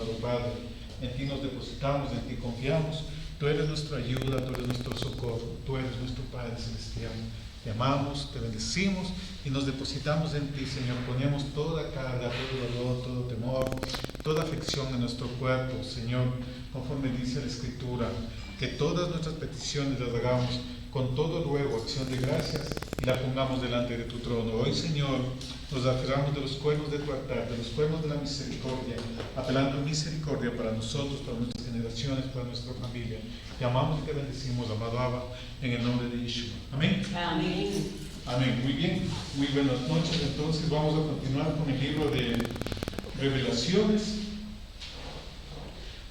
amado Padre. En ti nos depositamos, en ti confiamos. Tú eres nuestra ayuda, tú eres nuestro socorro, tú eres nuestro Padre Celestial. Te amamos, te bendecimos y nos depositamos en ti, Señor. Ponemos toda carga, todo dolor, todo temor, toda aflicción en nuestro cuerpo, Señor, conforme dice la Escritura, que todas nuestras peticiones las hagamos con todo ruego, acción de gracias, y la pongamos delante de tu trono. Hoy, Señor, nos aferramos de los cuernos de tu altar, de los cuernos de la misericordia, apelando a misericordia para nosotros, para nuestras generaciones, para nuestra familia. Te amamos y te bendecimos, amado Abba, en el nombre de Yeshua. Amén. Amén. Amén. Muy bien. Muy buenas noches. Entonces vamos a continuar con el libro de Revelaciones,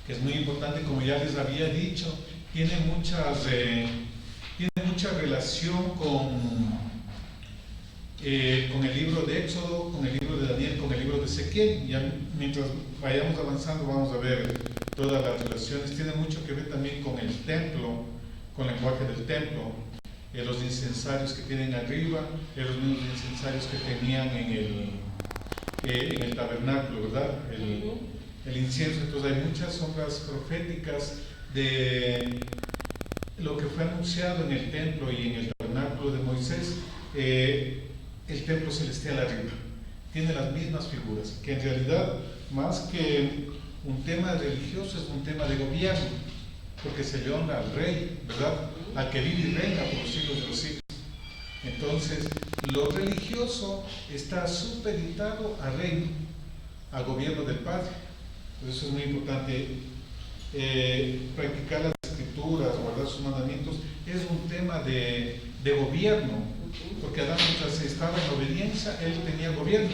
que es muy importante, como ya les había dicho, tiene mucha relación con el libro de Éxodo, con el libro de Daniel, con el libro de Ezequiel. Ya mientras vayamos avanzando vamos a ver todas las relaciones. Tiene mucho que ver también con el templo, con el lenguaje del templo, los incensarios que tienen arriba, los mismos incensarios que tenían en el tabernáculo, ¿verdad? El incienso. Entonces hay muchas sombras proféticas de lo que fue anunciado en el templo y en el tabernáculo de Moisés. El templo celestial arriba tiene las mismas figuras, que en realidad más que un tema religioso es un tema de gobierno, porque se le honra al rey, ¿verdad? Al que vive y reina por los siglos de los siglos. Entonces lo religioso está supeditado al reino, al gobierno del Padre. Por eso es muy importante practicar las escrituras, guardar sus mandamientos. Es un tema de gobierno, porque Adán, mientras estaba en obediencia, él tenía gobierno.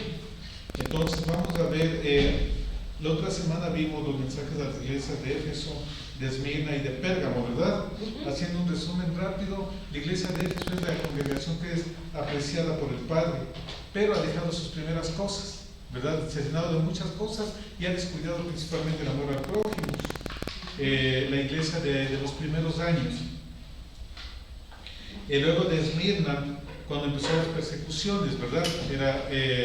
Entonces vamos a ver, la otra semana vimos los mensajes de las iglesias de Éfeso, de Esmirna y de Pérgamo, ¿verdad? Haciendo un resumen rápido, la iglesia de Éfeso es la congregación que es apreciada por el Padre, pero ha dejado sus primeras cosas, ¿verdad? Se ha llenado de muchas cosas y ha descuidado principalmente el amor al prójimo. La iglesia de los primeros años. Luego de Esmirna, cuando empezó las persecuciones, ¿verdad?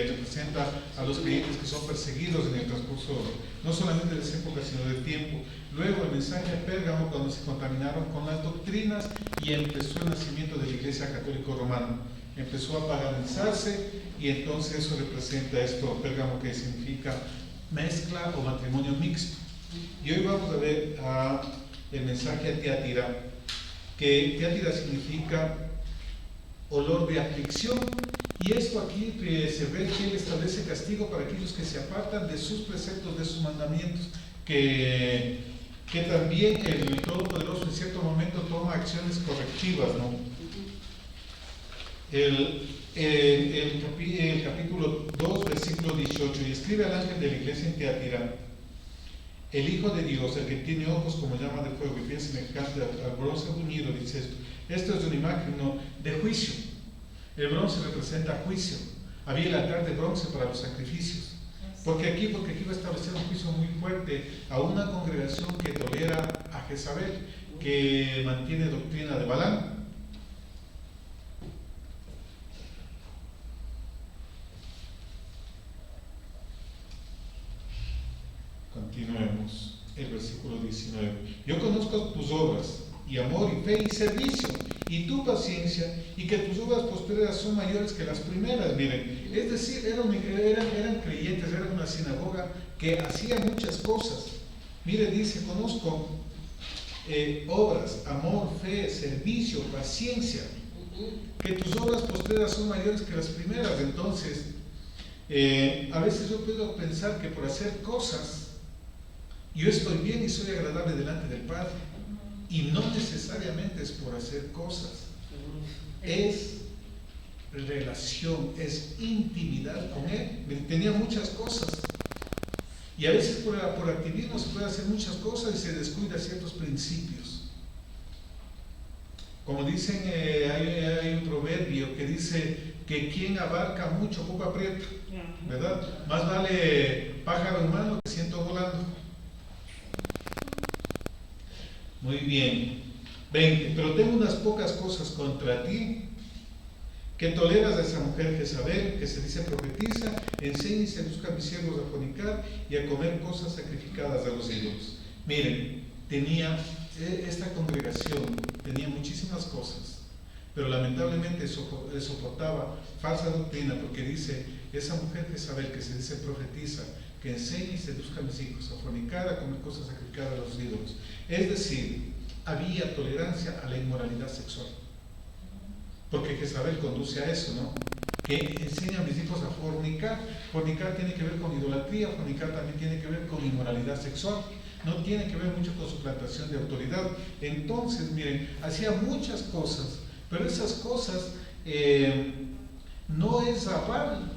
Representa a los creyentes que son perseguidos en el transcurso, no solamente de esa época, sino del tiempo. Luego el mensaje a Pérgamo, cuando se contaminaron con las doctrinas y empezó el nacimiento de la Iglesia Católica Romana. Empezó a paganizarse y entonces eso representa esto, Pérgamo, que significa mezcla o matrimonio mixto. Y hoy vamos a ver el mensaje a Tiatira, que Tiatira significa olor de aflicción, y esto aquí se ve que él establece castigo para aquellos que se apartan de sus preceptos, de sus mandamientos, que también el Todopoderoso en cierto momento toma acciones correctivas, ¿no? El capítulo 2, versículo 18, y escribe al ángel de la iglesia en Tiatira: el Hijo de Dios, el que tiene ojos como llama de fuego y pies semejantes al bronce unido, dice esto. Esto es una imagen, ¿no?, de juicio. El bronce representa juicio. Había el altar de bronce para los sacrificios. Porque aquí va a establecer un juicio muy fuerte a una congregación que tolera a Jezabel, que mantiene doctrina de Balaam. Continuemos. El versículo 19. Yo conozco tus obras, y amor, y fe, y servicio, y tu paciencia, y que tus obras postreras son mayores que las primeras. Miren, es decir, eran creyentes, eran una sinagoga que hacía muchas cosas. Miren, dice, conozco obras, amor, fe, servicio, paciencia, que tus obras postreras son mayores que las primeras. Entonces, a veces yo puedo pensar que por hacer cosas yo estoy bien y soy agradable delante del Padre, y no necesariamente es por hacer cosas, es relación, es intimidad con Él. Tenía muchas cosas, y a veces por activismo se puede hacer muchas cosas y se descuida ciertos principios. Como dicen, hay un proverbio que dice que quien abarca mucho poco aprieta, ¿verdad? Más vale pájaro en mano que ciento volando. Muy bien. 20. Pero tengo unas pocas cosas contra ti, que toleras a esa mujer Jezabel, que se dice profetiza, enseña y seduzca a mis siervos a fornicar y a comer cosas sacrificadas a los ídolos. Miren, esta congregación tenía muchísimas cosas, pero lamentablemente soportaba falsa doctrina, porque dice, esa mujer Jezabel, que se dice profetiza, que enseña y seduzca a mis hijos a fornicar, a comer cosas sacrificadas a los ídolos. Es decir, había tolerancia a la inmoralidad sexual, porque Jezabel conduce a eso, ¿no? Que enseña a mis hijos a fornicar. Fornicar tiene que ver con idolatría, fornicar también tiene que ver con inmoralidad sexual, no tiene que ver mucho con suplantación de autoridad. Entonces, miren, hacía muchas cosas, pero esas cosas no es aval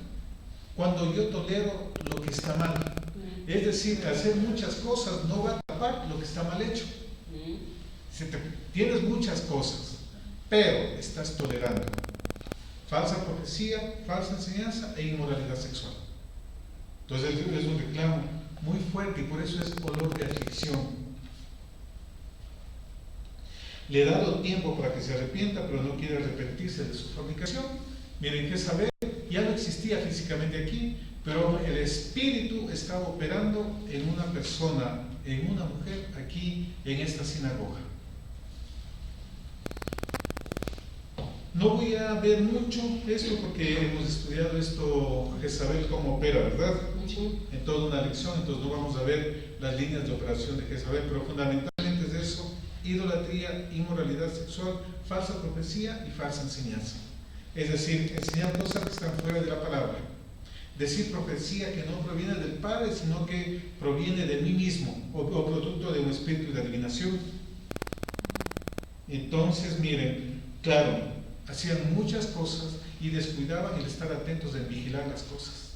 cuando yo tolero lo que está mal. Es decir, hacer muchas cosas no va a tapar lo que está mal hecho. Tienes muchas cosas, pero estás tolerando falsa profecía, falsa enseñanza e inmoralidad sexual. Entonces es un reclamo muy fuerte y por eso es olor de aflicción. Le he dado tiempo para que se arrepienta, pero no quiere arrepentirse de su fornicación. Miren, Jezabel ya no existía físicamente aquí, pero el espíritu estaba operando en una persona, en una mujer aquí en esta sinagoga. No voy a ver mucho esto porque hemos estudiado esto, Jezabel, cómo opera, ¿verdad? En toda una lección, entonces no vamos a ver las líneas de operación de Jezabel, pero fundamentalmente es eso: idolatría, inmoralidad sexual, falsa profecía y falsa enseñanza. Es decir, enseñar cosas que están fuera de la palabra. Decir profecía que no proviene del Padre, sino que proviene de mí mismo, o producto de un espíritu de adivinación. Entonces, miren, claro, hacían muchas cosas y descuidaban el estar atentos en vigilar las cosas.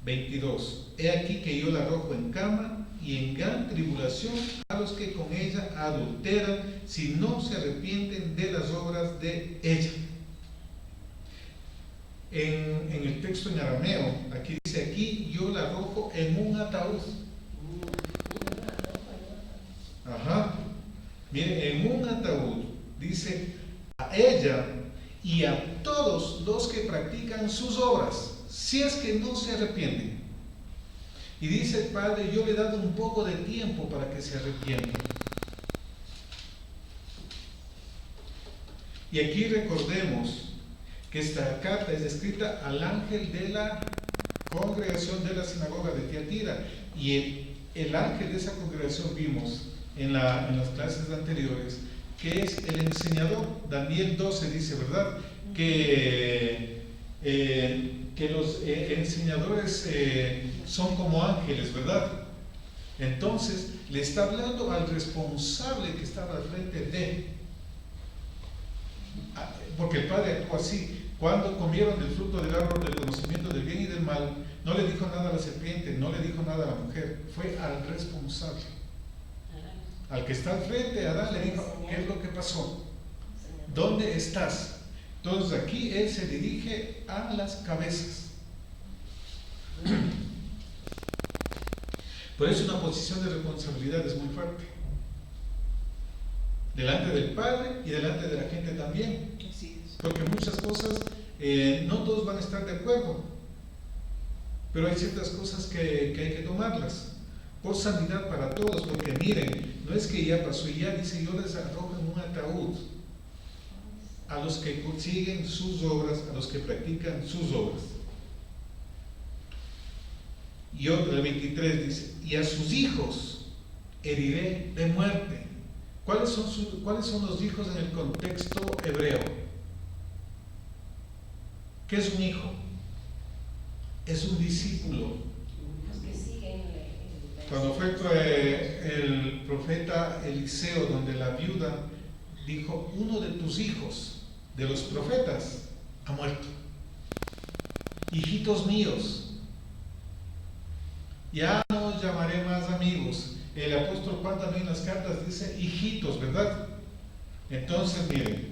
22. He aquí que yo la arrojo en cama y en gran tribulación a los que con ella adulteran, si no se arrepienten de las obras de ella. En el texto en arameo, aquí dice, aquí yo la arrojo en un ataúd. Ajá. Miren, en un ataúd, dice, a ella y a todos los que practican sus obras, si es que no se arrepienten. Y dice el Padre, yo le he dado un poco de tiempo para que se arrepientan. Y aquí recordemos que esta carta es escrita al ángel de la congregación de la sinagoga de Tiatira, y el ángel de esa congregación vimos en las clases anteriores que es el enseñador. Daniel 12 dice, ¿verdad?, que los enseñadores son como ángeles, ¿verdad? Entonces le está hablando al responsable que estaba al frente de, porque el Padre actuó así. Cuando comieron del fruto del árbol del conocimiento del bien y del mal, no le dijo nada a la serpiente, no le dijo nada a la mujer, fue al responsable, al que está al frente. Adán le dijo, ¿qué es lo que pasó? ¿Dónde estás? Entonces aquí él se dirige a las cabezas. Por eso una posición de responsabilidad es muy fuerte, delante del Padre y delante de la gente también, porque muchas cosas no todos van a estar de acuerdo, pero hay ciertas cosas que hay que tomarlas por sanidad para todos, porque miren, no es que ya pasó y ya, dice, yo les arrojo en un ataúd a los que siguen sus obras, a los que practican sus obras. Y otro, el 23 dice, y a sus hijos heriré de muerte. ¿Cuáles son los hijos en el contexto hebreo? ¿Qué es un hijo? Es un discípulo. Cuando fue el profeta Eliseo, donde la viuda dijo, uno de tus hijos, de los profetas, ha muerto. Hijitos míos, ya no os llamaré más amigos. El apóstol Juan también en las cartas dice hijitos, ¿verdad? Entonces, miren,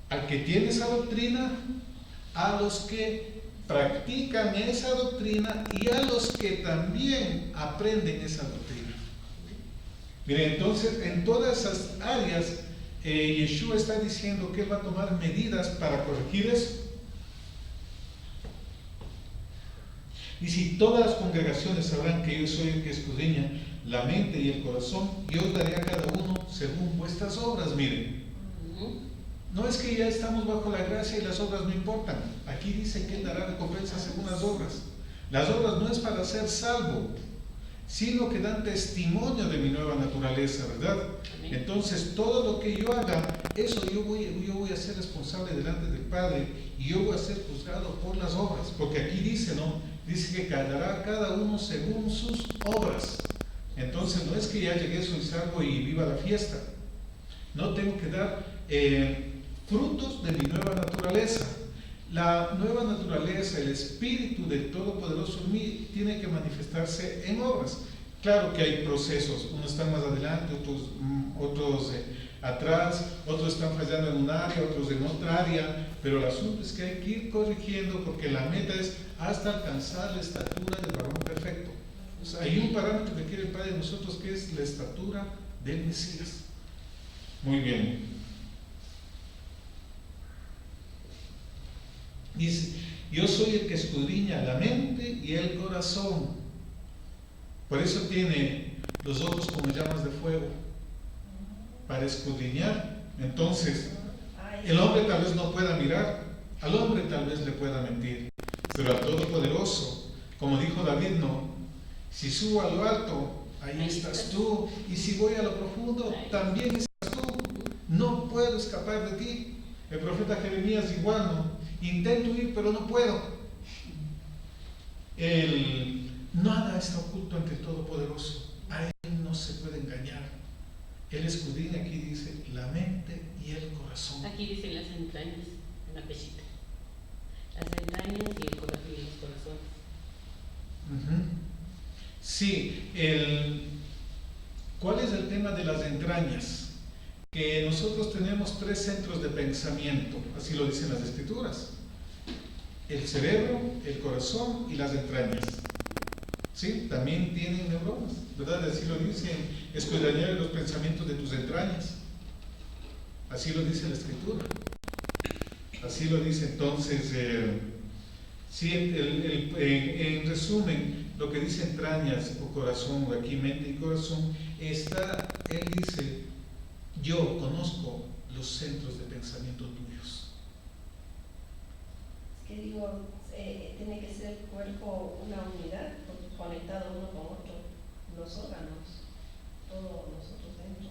al que tiene esa doctrina, a los que practican esa doctrina y a los que también aprenden esa doctrina. Mire, entonces, en todas esas áreas, Yeshua está diciendo que Él va a tomar medidas para corregir eso. Y si todas las congregaciones sabrán que yo soy el que escudriña la mente y el corazón, yo os daré a cada uno según vuestras obras. Miren, no es que ya estamos bajo la gracia y las obras no importan. Aquí dice que Él dará recompensa según las obras. Las obras no es para ser salvo, sino que dan testimonio de mi nueva naturaleza, ¿verdad? Amén. Entonces, todo lo que yo haga, eso yo voy a ser responsable delante del Padre, y yo voy a ser juzgado por las obras, porque aquí dice, ¿no? Dice que dará cada uno según sus obras. Entonces, no es que ya llegué, soy salvo y viva la fiesta. No, tengo que dar frutos de mi nueva naturaleza. La nueva naturaleza, el Espíritu del Todopoderoso en mí, tiene que manifestarse en obras. Claro que hay procesos, unos están más adelante, otros atrás, otros están fallando en un área, otros en otra área, pero el asunto es que hay que ir corrigiendo, porque la meta es hasta alcanzar la estatura del varón perfecto. O sea, hay un parámetro que quiere el Padre de nosotros, que es la estatura del Mesías. Muy bien. Dice, yo soy el que escudriña la mente y el corazón. Por eso tiene los ojos como llamas de fuego, para escudriñar. Entonces, el hombre tal vez no pueda mirar, al hombre tal vez le pueda mentir, pero al Todopoderoso, como dijo David, no, si subo a lo alto, ahí estás tú, y si voy a lo profundo, también estás tú, no puedo escapar de ti. El profeta Jeremías igual, ¿no? Intento ir, pero no puedo. Nada está oculto ante el Todopoderoso. A Él no se puede engañar. Él escudriña, aquí dice, la mente y el corazón. Aquí dice las entrañas, en la pechita. Las entrañas y el corazón y los corazones. Sí, ¿cuál es el tema de las entrañas? Que nosotros tenemos 3 centros de pensamiento, así lo dicen las Escrituras: el cerebro, el corazón y las entrañas. Sí, también tienen neuronas, ¿verdad? Así lo dicen, escudriñar los pensamientos de tus entrañas. Así lo dice la Escritura. Así lo dice. Entonces, sí, en resumen, lo que dice entrañas o corazón, o aquí mente y corazón, él dice: yo conozco los centros de pensamiento tuyos. Es que digo, tiene que ser el cuerpo una unidad, conectado uno con otro, los órganos, todos nosotros dentro.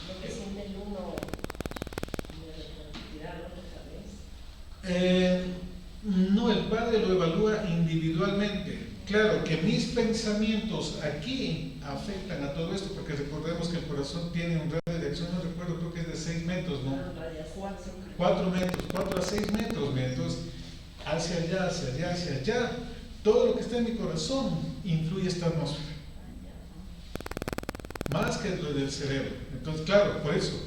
Lo que siente el uno, tirar al otro tal vez. No, el Padre lo evalúa individualmente. Claro que mis pensamientos aquí afectan a todo esto, porque recordemos que el corazón tiene un radio de acción, no recuerdo, creo que es de 6 metros, ¿no? 4 metros, 4 a 6 metros, mira. Entonces, hacia allá, hacia allá, hacia allá, todo lo que está en mi corazón influye esta atmósfera, más que lo del cerebro. Entonces, claro, por eso,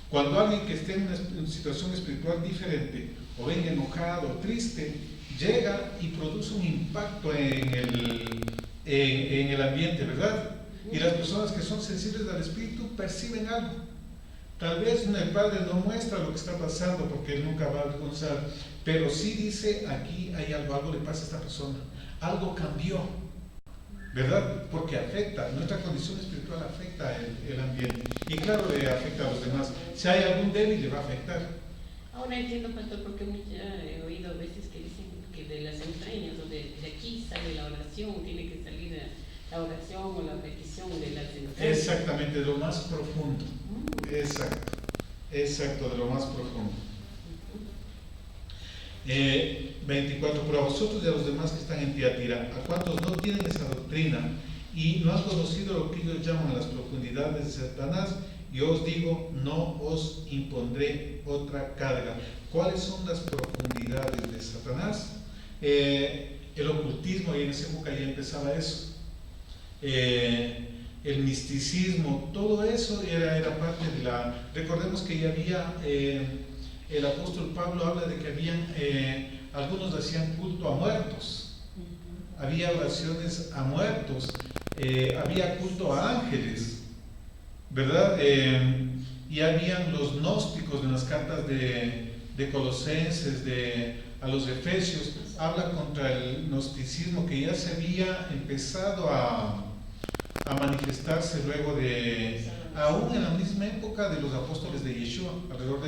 cuando alguien que esté en una situación espiritual diferente, o venga enojado o triste, llega y produce un impacto en el ambiente, ¿verdad? Y las personas que son sensibles al espíritu perciben algo. Tal vez el Padre no muestra lo que está pasando, porque Él nunca va a avergonzar, pero sí dice: aquí hay algo le pasa a esta persona, algo cambió, ¿verdad? Porque afecta, nuestra condición espiritual afecta el ambiente, y claro, le afecta a los demás. Si hay algún débil, le va a afectar. Ahora entiendo, pastor, porque he oído a veces que dicen que de las entrañas o de aquí sale la oración, tiene que salir la oración o la petición de las entrañas. Exactamente, de lo más profundo. Exacto, de lo más profundo. 24. Pero a vosotros y a los demás que están en Tiatira, a cuantos no tienen esa doctrina y no han conocido lo que ellos llaman las profundidades de Satanás, yo os digo, no os impondré otra carga. ¿Cuáles son las profundidades de Satanás? El ocultismo, y en esa época ya empezaba eso. El misticismo, todo eso era parte de la... Recordemos que ya había, el apóstol Pablo habla de que habían, algunos hacían culto a muertos, había oraciones a muertos, había culto a ángeles, ¿verdad? Y habían los gnósticos en las cartas de Colosenses, a los Efesios, habla contra el gnosticismo que ya se había empezado a manifestarse luego aún en la misma época de los apóstoles de Yeshua, alrededor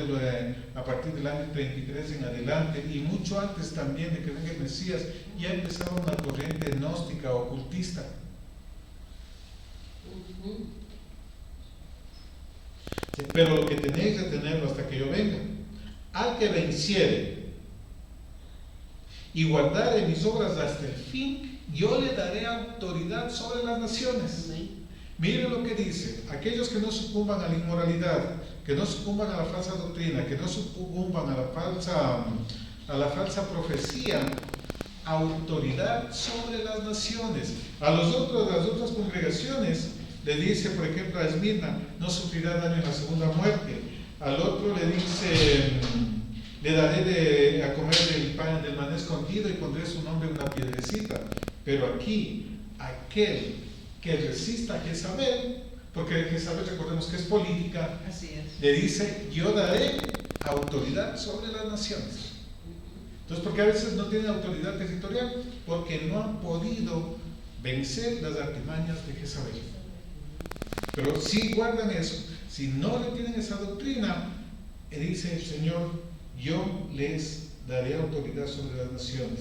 a partir del año 33 en adelante, y mucho antes también de que venga el Mesías, ya empezaba una corriente gnóstica, ocultista. Pero lo que tenéis de tenerlo hasta que yo venga, al que venciere y guardare mis obras hasta el fin, yo le daré autoridad sobre las naciones. Miren lo que dice: aquellos que no sucumban a la inmoralidad, que no sucumban a la falsa doctrina, que no sucumban a la falsa profecía, autoridad sobre las naciones. A las otras congregaciones le dice, por ejemplo, a Esmirna, no sufrirá daño en la segunda muerte. Al otro le dice, le daré a comer del maná escondido y pondré su nombre en una piedrecita. Pero aquí, aquel que resista a Jezabel, porque Jezabel recordemos que es política, Así es. le dice, yo daré autoridad sobre las naciones. Entonces, ¿por qué a veces no tienen autoridad territorial? Porque no han podido vencer las artimañas de Jezabel. Pero si guardan eso, si no retienen esa doctrina, dice el Señor, yo les daré autoridad sobre las naciones.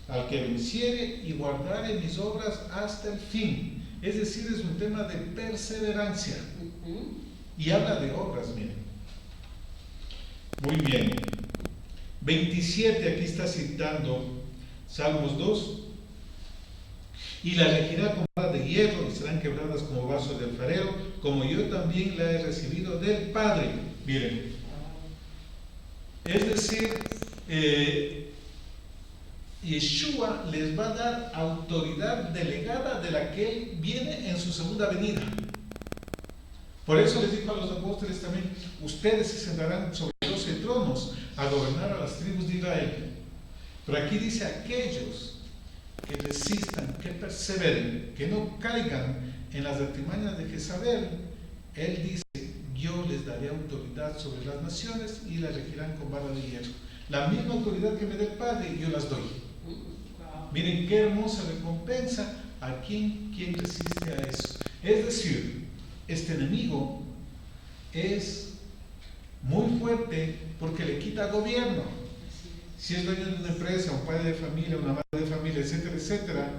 Al que venciere y guardare mis obras hasta el fin. Es decir, es un tema de perseverancia. Y habla de obras, miren. Muy bien. 27, aquí está citando Salmos 2. Y la regirá con vara de hierro y serán quebradas como vasos de alfarero, como yo también la he recibido del Padre. Miren. Es decir, Yeshua les va a dar autoridad delegada de la que Él viene en su segunda venida. Por eso les dijo a los apóstoles también, ustedes se sentarán sobre 12 tronos a gobernar a las tribus de Israel. Pero aquí dice aquellos que resistan, que perseveren, que no caigan en las artimañas de Jezabel. Él dice, yo les daré autoridad sobre las naciones y las regirán con vara de hierro. La misma autoridad que me dé el Padre, yo las doy. Miren qué hermosa recompensa a quien resiste a eso. Es decir, este enemigo es muy fuerte porque le quita gobierno. Si es dueño de una empresa, un padre de familia, una madre de familia, etcétera, etcétera,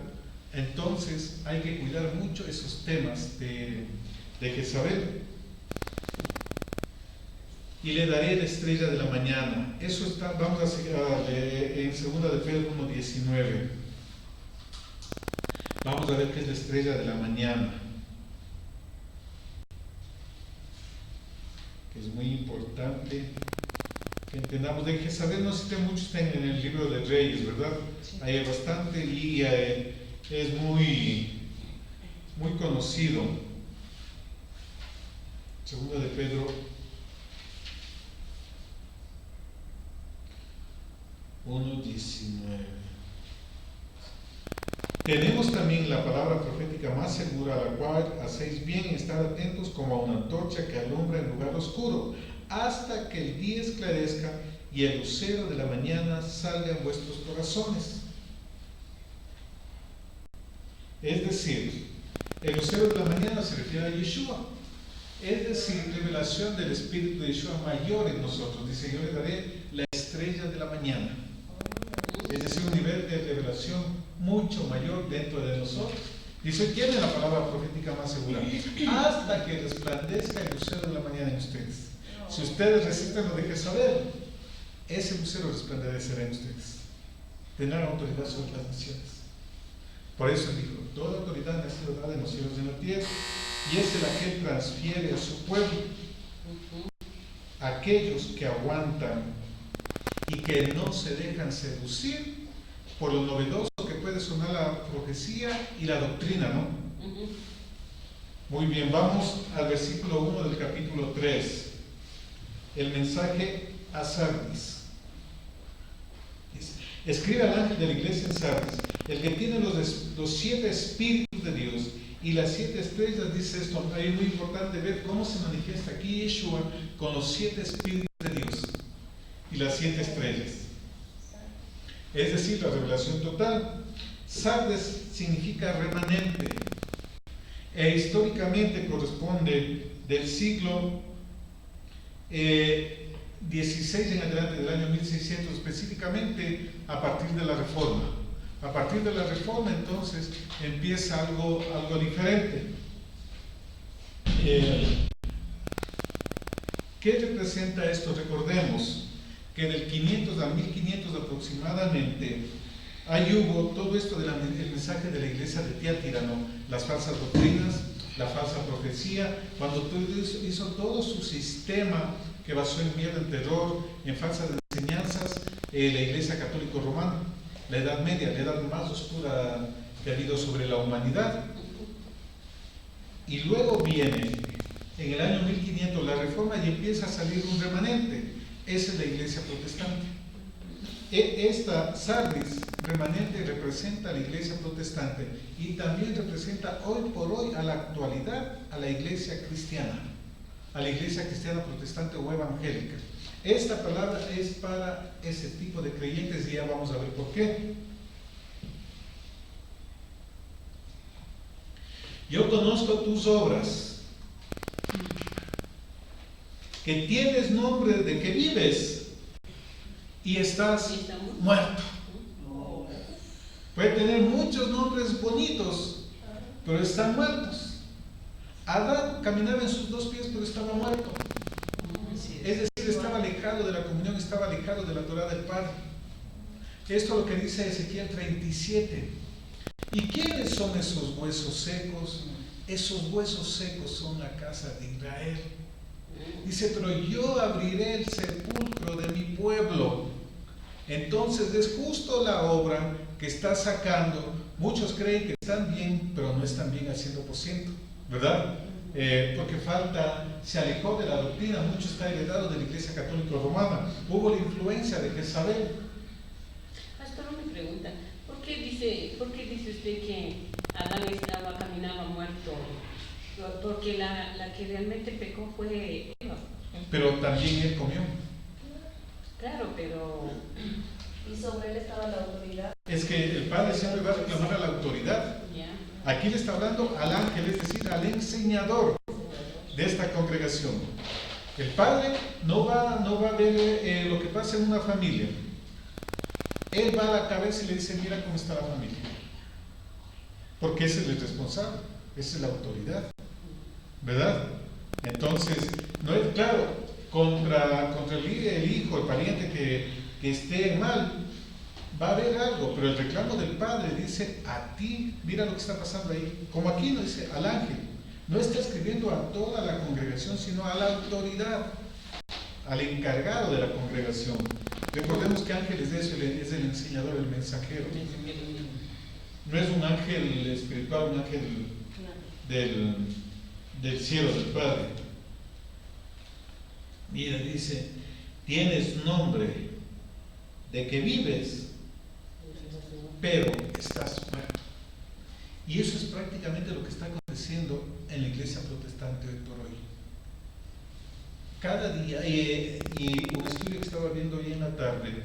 entonces hay que cuidar mucho esos temas de Jezabel. Y le daré la estrella de la mañana. Eso está, vamos a seguir en 2 de Pedro 1:19. Vamos a ver qué es la estrella de la mañana, que es muy importante que entendamos. De Jezabel no existe mucho, está en el libro de Reyes, ¿verdad? Sí. Hay bastante y es muy conocido. 2 de Pedro 1:19. Tenemos también la palabra profética más segura, a la cual hacéis bien estar atentos como a una antorcha que alumbra en lugar oscuro, hasta que el día esclarezca y el lucero de la mañana salga en vuestros corazones. Es decir, el lucero de la mañana se refiere a Yeshua. Es decir, revelación del Espíritu de Yeshua mayor en nosotros. Dice, yo le daré la estrella de la mañana. Es decir, un nivel de revelación mucho mayor dentro de nosotros. Dice, ¿quién es la palabra profética más segura? Hasta que resplandezca el lucero de la mañana en ustedes. Si ustedes resisten lo de Jezabel, ese lucero resplandecerá en ustedes. Tendrán autoridad sobre las naciones. Por eso dijo, toda autoridad me ha sido dada en los cielos y en la tierra, y es la que Él transfiere a su pueblo. Aquellos que aguantan y que no se dejan seducir por lo novedoso que puede sonar la profecía y la doctrina, ¿no? Muy bien, vamos al versículo 1 del capítulo 3. El mensaje a Sardis. Escribe al ángel de la iglesia en Sardis, el que tiene los 7 espíritus de Dios Y las 7 estrellas, dice esto, es muy importante ver cómo se manifiesta aquí Yeshua con los 7 espíritus de Dios y las 7 estrellas. Es decir, la revelación total. Sardes significa remanente e históricamente corresponde del siglo XVI en adelante, del año 1600, específicamente a partir de la Reforma. A partir de la Reforma, entonces, empieza algo diferente. ¿Qué representa esto? Recordemos que del 500 al 1500 aproximadamente, ahí hubo todo esto del mensaje de la iglesia de Tiátira, ¿no? Las falsas doctrinas, la falsa profecía, cuando hizo todo su sistema que basó en miedo, en terror, en falsas enseñanzas, la iglesia católica romana, la Edad Media, la edad más oscura que ha habido sobre la humanidad. Y luego viene, en el año 1500, la Reforma y empieza a salir un remanente. Esa es la iglesia protestante. Esta Sardis remanente representa a la iglesia protestante y también representa hoy por hoy a la actualidad a la iglesia cristiana, a la iglesia cristiana protestante o evangélica. Esta palabra es para ese tipo de creyentes y ya vamos a ver por qué. Yo conozco tus obras, que tienes nombre de que vives y estás muerto. Puede tener muchos nombres bonitos, pero están muertos. Adán caminaba en sus 2 pies, pero estaba muerto. Es decir, estaba alejado de la comunión, estaba alejado de la Torah del Padre. Esto es lo que dice Ezequiel 37. ¿Y quiénes son esos huesos secos? Esos huesos secos son la casa de Israel. Dice, pero yo abriré el sepulcro de mi pueblo. Entonces es justo la obra que está sacando. Muchos creen que están bien, pero no están bien al 100%, ¿verdad? Porque se alejó de la doctrina, mucho está heredado de la Iglesia Católica Romana. Hubo la influencia de Jezabel. Pastor, una pregunta. ¿Por qué dice usted que Adán caminaba muerto? Porque la que realmente pecó fue Eva. Pero también él comió. Claro, pero... Y sobre él estaba la autoridad. Es que el Padre siempre va a reclamar a la autoridad. Aquí le está hablando al ángel, es decir, al enseñador de esta congregación. El Padre no va a ver lo que pasa en una familia. Él va a la cabeza y le dice, mira cómo está la familia. Porque ese es el responsable, esa es la autoridad, ¿verdad? Entonces, no es claro, contra el hijo, el pariente que esté mal, va a haber algo, pero el reclamo del Padre dice a ti, mira lo que está pasando ahí, como aquí no dice al ángel, no está escribiendo a toda la congregación, sino a la autoridad, al encargado de la congregación. Recordemos que ángel es eso, es el enseñador, el mensajero. No es un ángel espiritual, un ángel del cielo, del Padre. Mira, dice, tienes nombre de que vives, pero estás muerto. Y eso es prácticamente lo que está aconteciendo en la iglesia protestante hoy por hoy. Cada día, y un estudio que estaba viendo hoy en la tarde,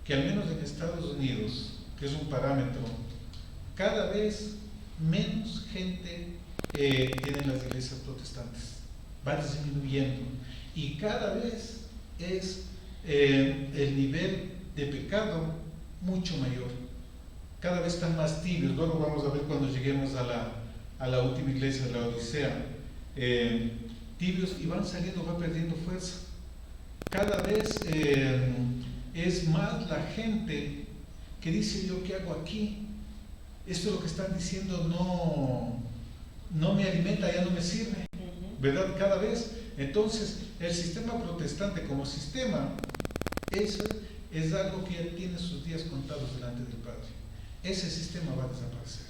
que al menos en Estados Unidos, que es un parámetro, cada vez menos gente tienen las iglesias protestantes, va disminuyendo, y cada vez es el nivel de pecado mucho mayor, cada vez están más tibios. Luego vamos a ver cuando lleguemos a la última iglesia de la Odisea, tibios, y van saliendo, va perdiendo fuerza. Cada vez es más la gente que dice, ¿yo qué hago aquí? Esto es lo que están diciendo, no me alimenta, ya no me sirve, ¿verdad? Cada vez. Entonces, el sistema protestante como sistema es algo que ya tiene sus días contados delante del Padre. Ese sistema va a desaparecer.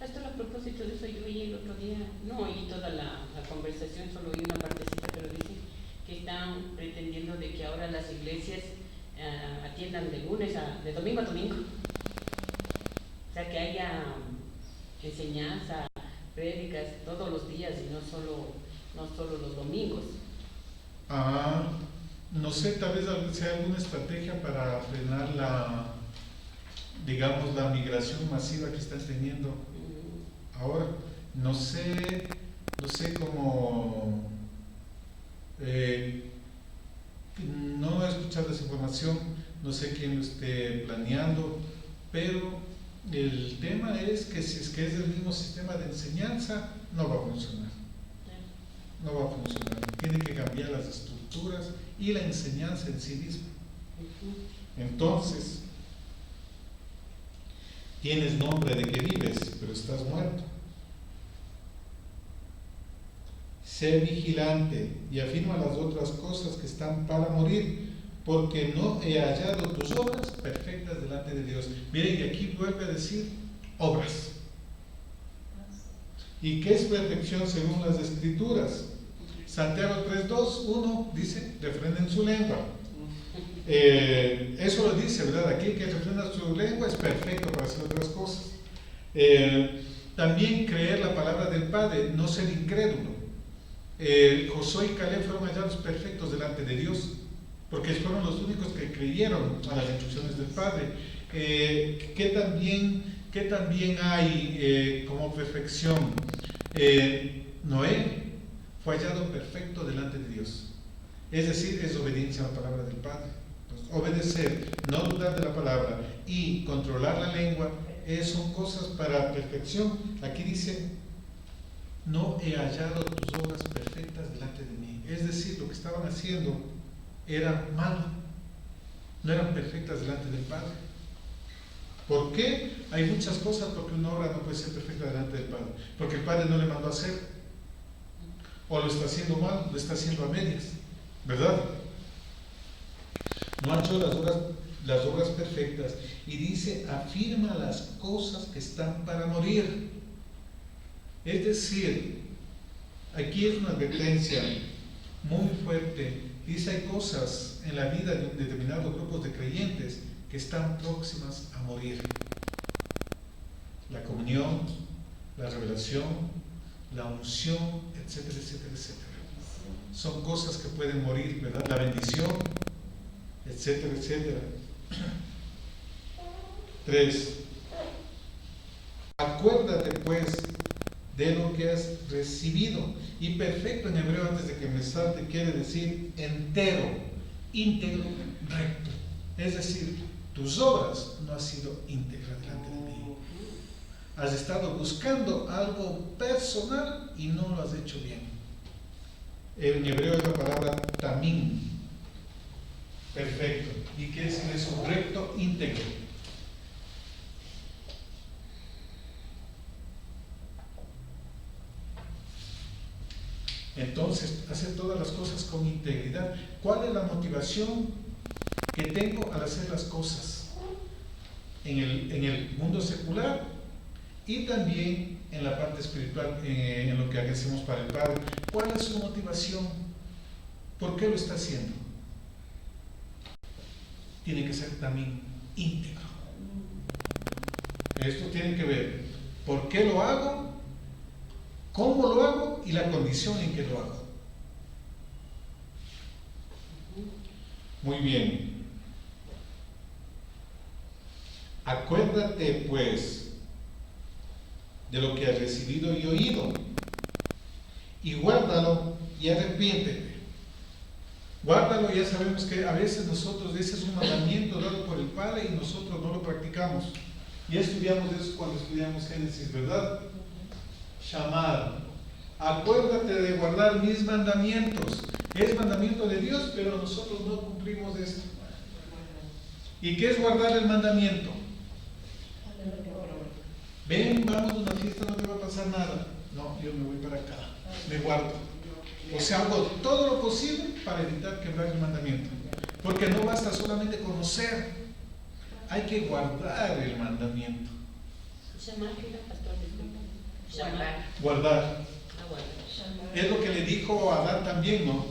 Hasta a propósito de eso, yo oí el otro día, no oí toda la conversación, solo oí una partecita, pero dicen que están pretendiendo de que ahora las iglesias atiendan de domingo a domingo. O sea, que haya enseñanza, prédicas todos los días y no solo los domingos. No sé, tal vez sea alguna estrategia para frenar digamos, la migración masiva que están teniendo ahora. No sé cómo, no he escuchado esa información, no sé quién lo esté planeando, pero el tema es que si es que es el mismo sistema de enseñanza, no va a funcionar. No va a funcionar. Tiene que cambiar las estructuras y la enseñanza en sí misma. Entonces, tienes nombre de que vives, pero estás muerto. Sé vigilante y afirma las otras cosas que están para morir, porque no he hallado tus obras perfectas delante de Dios. Miren, y aquí vuelve a decir obras. ¿Y qué es perfección según las Escrituras? Santiago 3:2, 1 dice, refrenden su lengua. Eso lo dice, ¿verdad? Aquel que refrenda su lengua es perfecto para hacer otras cosas. También creer la palabra del Padre, no ser incrédulo. Josué y Caleb fueron hallados perfectos delante de Dios, porque fueron los únicos que creyeron a las instrucciones del Padre. ¿Qué también hay como perfección? Noé fue hallado perfecto delante de Dios. Es decir, es obediencia a la palabra del Padre. Entonces, obedecer, no dudar de la palabra y controlar la lengua son cosas para perfección. Aquí dice, no he hallado tus obras perfectas delante de mí. Es decir, lo que estaban haciendo era malo, no eran perfectas delante del Padre. ¿Por qué? Hay muchas cosas porque una obra no puede ser perfecta delante del Padre, porque el Padre no le mandó a hacer, o lo está haciendo mal, lo está haciendo a medias, ¿verdad? No ha hecho las obras perfectas, y dice, afirma las cosas que están para morir. Es decir, aquí es una advertencia muy fuerte. Dice, hay cosas en la vida de determinados grupos de creyentes que están próximas a morir. La comunión, la revelación, la unción, etcétera, etcétera, etcétera. Son cosas que pueden morir, ¿verdad? La bendición, etcétera, etcétera. 3. Acuérdate pues de lo que has recibido. Y perfecto en hebreo, antes de que me salte, quiere decir entero, íntegro, recto. Es decir, tus obras no han sido íntegras delante de mí. Has estado buscando algo personal y no lo has hecho bien. En hebreo es la palabra tamim, perfecto. ¿Y qué es eso? Recto, íntegro. Entonces, hacer todas las cosas con integridad. ¿Cuál es la motivación que tengo al hacer las cosas? En el mundo secular y también en la parte espiritual, en lo que hacemos para el Padre. ¿Cuál es su motivación? ¿Por qué lo está haciendo? Tiene que ser también íntegro. Esto tiene que ver por qué lo hago, cómo lo hago y la condición en que lo hago. Muy bien. Acuérdate pues de lo que has recibido y oído, y guárdalo y arrepiéntete. Guárdalo, ya sabemos que a veces nosotros, ese es un mandamiento dado por el Padre y nosotros no lo practicamos. Ya estudiamos eso cuando estudiamos Génesis, ¿verdad? Shamar. Acuérdate de guardar mis mandamientos. Es mandamiento de Dios, pero nosotros no cumplimos esto. ¿Y qué es guardar el mandamiento? Ven, vamos a una fiesta, no te va a pasar nada. No, yo me voy para acá, me guardo. O sea, hago todo lo posible para evitar quebrar el mandamiento. Porque no basta solamente conocer, hay que guardar el mandamiento. Shamar, ¿qué era, pastor? Shamar. Guardar. Es lo que le dijo a Adán también, ¿no?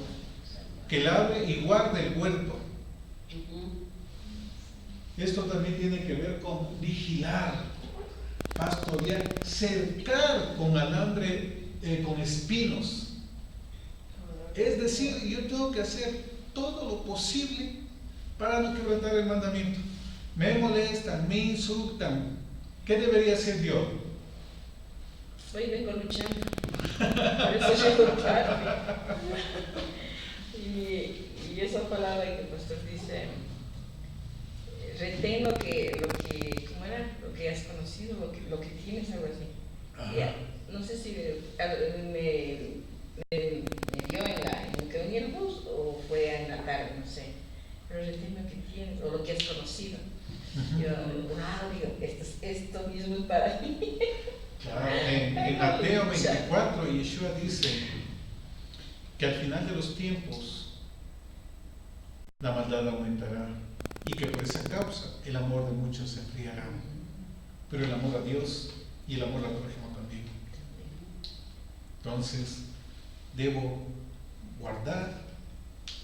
Que lave y guarde el huerto. Esto también tiene que ver con vigilar. pastorear, cercar con alambre, con espinos. Es decir, yo tengo que hacer todo lo posible para no quebrantar el mandamiento. Me molestan, me insultan. ¿Qué debería hacer yo? Hoy vengo luchando. Por eso llego tarde. Y esa palabra que el pastor dice, retén lo que, ¿cómo era? Lo que has conocido, lo que tienes, algo así. Ya, no sé si me dio en que venía el bus o fue en la tarde, no sé. Pero retén lo que tienes o lo que has conocido. Yo, wow, digo, esto mismo es para mí. Claro, en Mateo 24, Yeshua dice que al final de los tiempos la maldad aumentará y que por esa causa el amor de muchos se enfriará, pero el amor a Dios y el amor al prójimo también. Entonces, debo guardar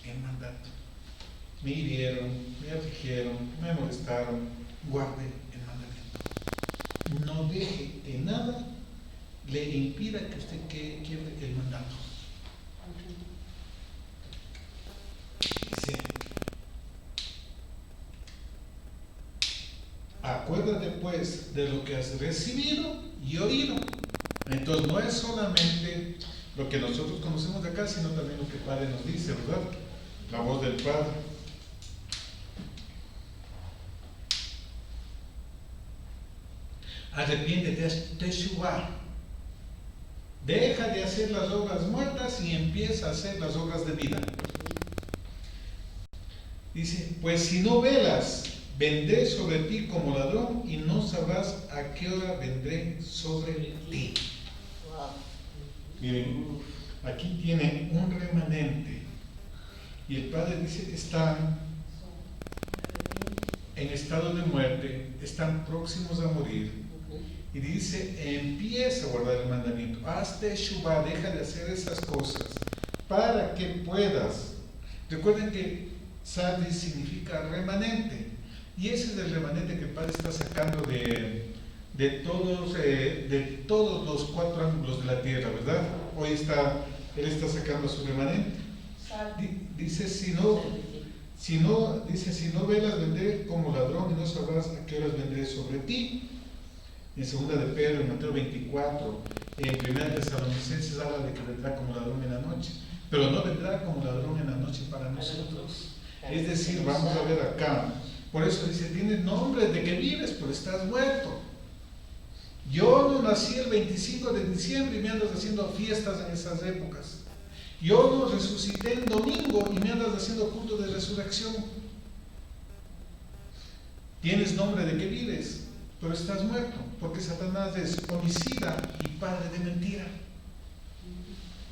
el mandato. Me hirieron, me afligieron, me molestaron, guarde el mandamiento. No deje que nada le impida que usted quiebre el mandato. Dice, acuérdate pues de lo que has recibido y oído. Entonces no es solamente lo que nosotros conocemos de acá, sino también lo que el Padre nos dice, ¿verdad? La voz del Padre. Arrepiéntete, Teshuvah. Deja de hacer las obras muertas y empieza a hacer las obras de vida. Dice, pues si no velas, vendré sobre ti como ladrón y no sabrás a qué hora vendré sobre ti. Miren, aquí tiene un remanente y el Padre dice, están en estado de muerte, están próximos a morir. Y dice, empieza a guardar el mandamiento. Hazte Teshuvah, deja de hacer esas cosas para que puedas. Recuerden que Sardis significa remanente. Y ese es el remanente que el Padre está sacando de todos los 4 ángulos de la tierra, ¿verdad? Hoy Él está sacando su remanente. Dice, si no velas, vendré como ladrón y no sabrás a qué horas vendré sobre ti. En 2 de Pedro, en Mateo 24, en 1 Tesalonicenses habla de que vendrá como ladrón en la noche, pero no vendrá como ladrón en la noche para nosotros. Es decir, vamos a ver acá, por eso dice, tienes nombre de que vives, pero estás muerto. Yo no nací el 25 de diciembre y me andas haciendo fiestas en esas épocas. Yo no resucité en domingo y me andas haciendo culto de resurrección. Tienes nombre de que vives, pero estás muerto, porque Satanás es homicida y padre de mentira.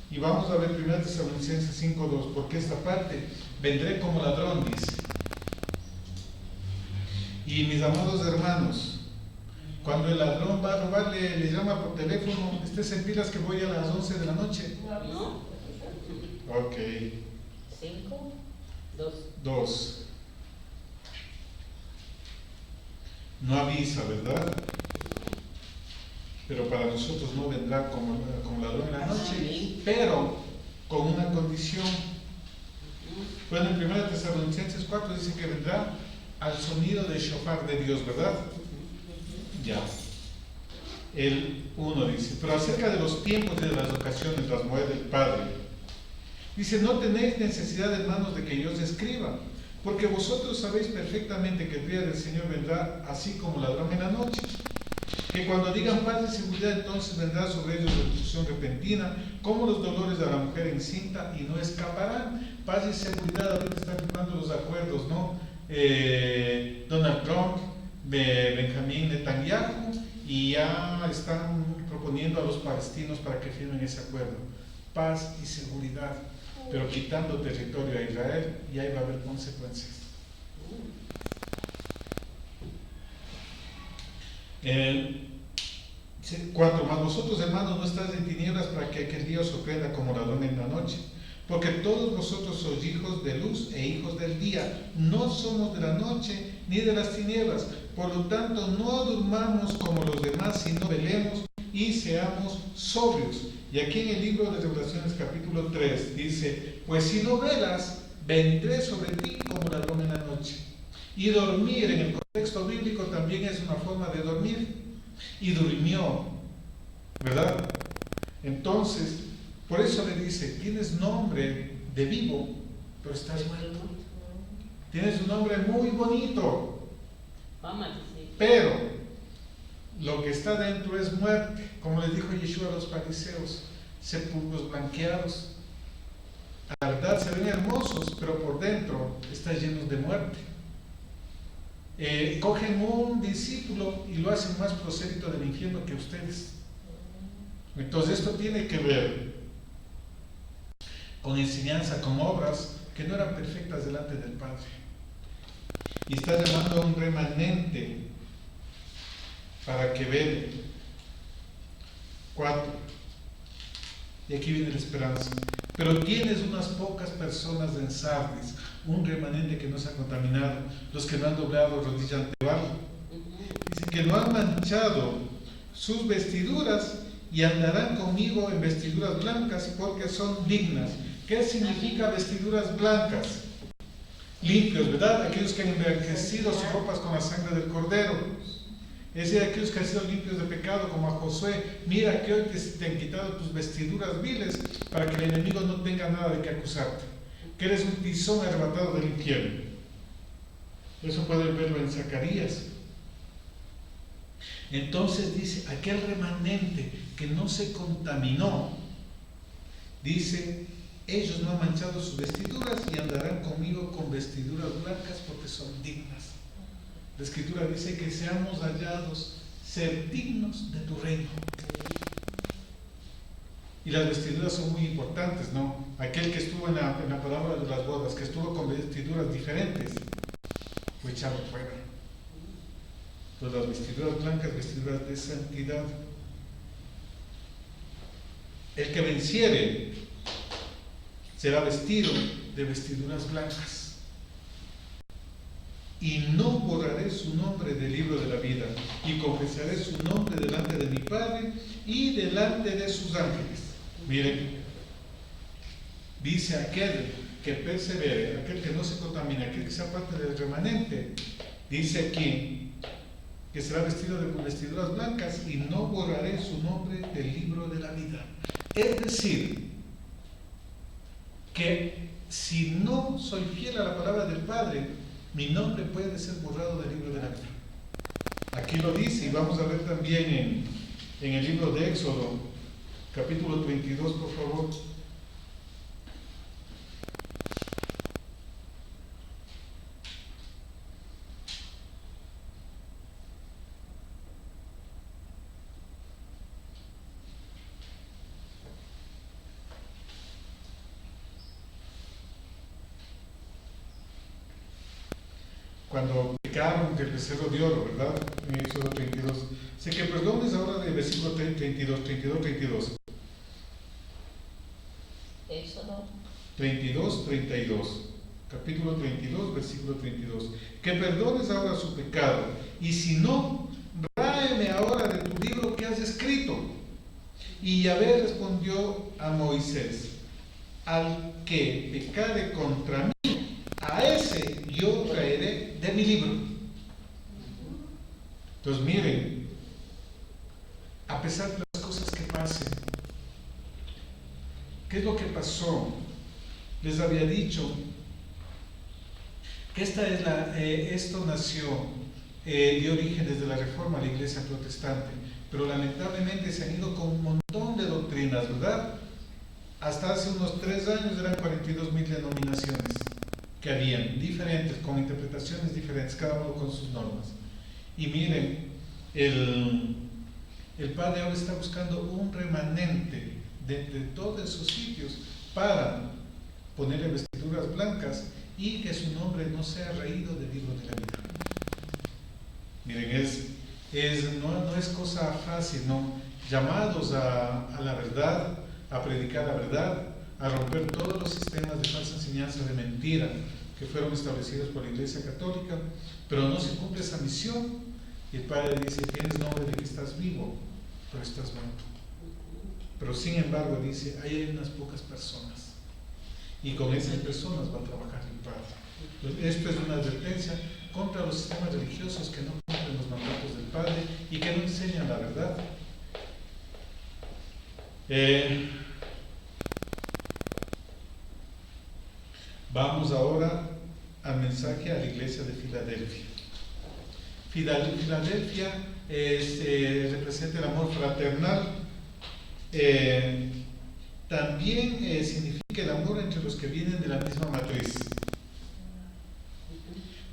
Y vamos a ver 1 Tesalonicenses 5:2, porque esta parte, vendré como ladrón, dice. Y mis amados hermanos, cuando el ladrón va a robarle, le llama por teléfono, estés en pilas que voy a las 11 de la noche. ¿No? Ok. 5, 2. 2. No avisa, ¿verdad? Pero para nosotros no vendrá como ladrón en la noche, pero con una condición. Bueno, en 1 Tesalonicenses 4 dice que vendrá al sonido del shofar de Dios, ¿verdad? Ya. El 1 dice, pero acerca de los tiempos y de las ocasiones las mueve el Padre. Dice, no tenéis necesidad, hermanos, de que yo os escriba, porque vosotros sabéis perfectamente que el día del Señor vendrá así como ladrón en la noche. Que cuando digan paz y seguridad, entonces vendrá sobre ellos destrucción repentina, como los dolores de la mujer encinta, y no escaparán. Paz y seguridad, ahorita están firmando los acuerdos, ¿no? Donald Trump, Benjamín Netanyahu, y ya están proponiendo a los palestinos para que firmen ese acuerdo. Paz y seguridad, pero quitando territorio a Israel, y ahí va a haber consecuencias. 4. Mas vosotros, hermanos, no estáis en tinieblas para que aquel día os sorprenda como ladrón en la noche, porque todos vosotros sois hijos de luz e hijos del día. No somos de la noche ni de las tinieblas. Por lo tanto, no durmamos como los demás, sino velemos y seamos sobrios. Y aquí en el libro de Revelaciones capítulo 3 dice, pues si no velas, vendré sobre ti como ladrón en la noche. Y dormir en el contexto bíblico también es una forma de dormir. Y durmió, ¿verdad? Entonces, por eso le dice, tienes nombre de vivo, pero estás muerto. Tienes un nombre muy bonito, pero lo que está dentro es muerte. Como les dijo Yeshua a los fariseos, sepulcros blanqueados. A la verdad se ven hermosos, pero por dentro están llenos de muerte. Cogen un discípulo y lo hacen más prosélito del infierno que ustedes. Entonces esto tiene que ver con enseñanza, con obras que no eran perfectas delante del Padre. Y está llamando a un remanente para que vele. 4. Y aquí viene la esperanza. Pero tienes unas pocas personas en Sardis, un remanente que no se ha contaminado, los que no han doblado rodilla ante Baal. Dice que no han manchado sus vestiduras y andarán conmigo en vestiduras blancas porque son dignas. ¿Qué significa vestiduras blancas? Limpios, ¿verdad? Aquellos que han emblanquecido sus ropas con la sangre del Cordero. Es decir, aquellos que han sido limpios de pecado, como a Josué. Mira que hoy te han quitado tus vestiduras viles para que el enemigo no tenga nada de que acusarte. Que eres un tizón arrebatado del infierno. Eso pueden verlo en Zacarías. Entonces dice, aquel remanente que no se contaminó, dice, ellos no han manchado sus vestiduras y andarán conmigo con vestiduras blancas porque son dignas. La Escritura dice que seamos hallados ser dignos de tu reino. Y las vestiduras son muy importantes, ¿no? Aquel que estuvo en la parábola de las bodas, que estuvo con vestiduras diferentes, fue echado fuera. Entonces las vestiduras blancas, vestiduras de santidad. El que venciere será vestido de vestiduras blancas. Y no borraré su nombre del libro de la vida, y confesaré su nombre delante de mi Padre y delante de sus ángeles. Miren, dice aquel que persevere, aquel que no se contamina, aquel que sea parte del remanente, dice aquí que será vestido de vestiduras blancas y no borraré su nombre del libro de la vida. Es decir, que si no soy fiel a la palabra del Padre, mi nombre puede ser borrado del libro de la vida. Aquí lo dice, y vamos a ver también en el libro de Éxodo, capítulo 32, por favor. Cuando pecaron del becerro de oro, ¿verdad? En Éxodo 32. Sé que perdón es ahora de versículo 32. Éxodo 32. Capítulo 32, versículo 32. Que perdones ahora su pecado, y si no, ráeme ahora de tu libro que has escrito. Y Yahvé respondió a Moisés, al que pecare contra mí, a ese yo traeré de mi libro. Entonces miren, a pesar de las cosas que pasen, ¿qué es lo que pasó? Les había dicho que esto nació de origen desde la Reforma de la Iglesia Protestante, pero lamentablemente se han ido con un montón de doctrinas, ¿verdad? Hasta hace unos 3 años eran 42,000 denominaciones que habían, diferentes, con interpretaciones diferentes, cada uno con sus normas. Y miren, el Padre ahora está buscando un remanente de todos esos sitios para ponerle vestiduras blancas y que su nombre no sea reído del libro de la vida. Miren, no es cosa fácil, ¿no? Llamados a la verdad, a predicar la verdad, a romper todos los sistemas de falsa enseñanza, de mentira que fueron establecidos por la Iglesia Católica, pero no se cumple esa misión. Y el Padre dice, tienes nombre de que estás vivo, pero estás muerto. Pero sin embargo dice, hay unas pocas personas, y con esas personas va a trabajar el Padre. Entonces, esto es una advertencia contra los sistemas religiosos que no cumplen los mandatos del Padre y que no enseñan la verdad. Vamos ahora al mensaje a la iglesia de Filadelfia. Filadelfia representa el amor fraternal. También significa el amor entre los que vienen de la misma matriz.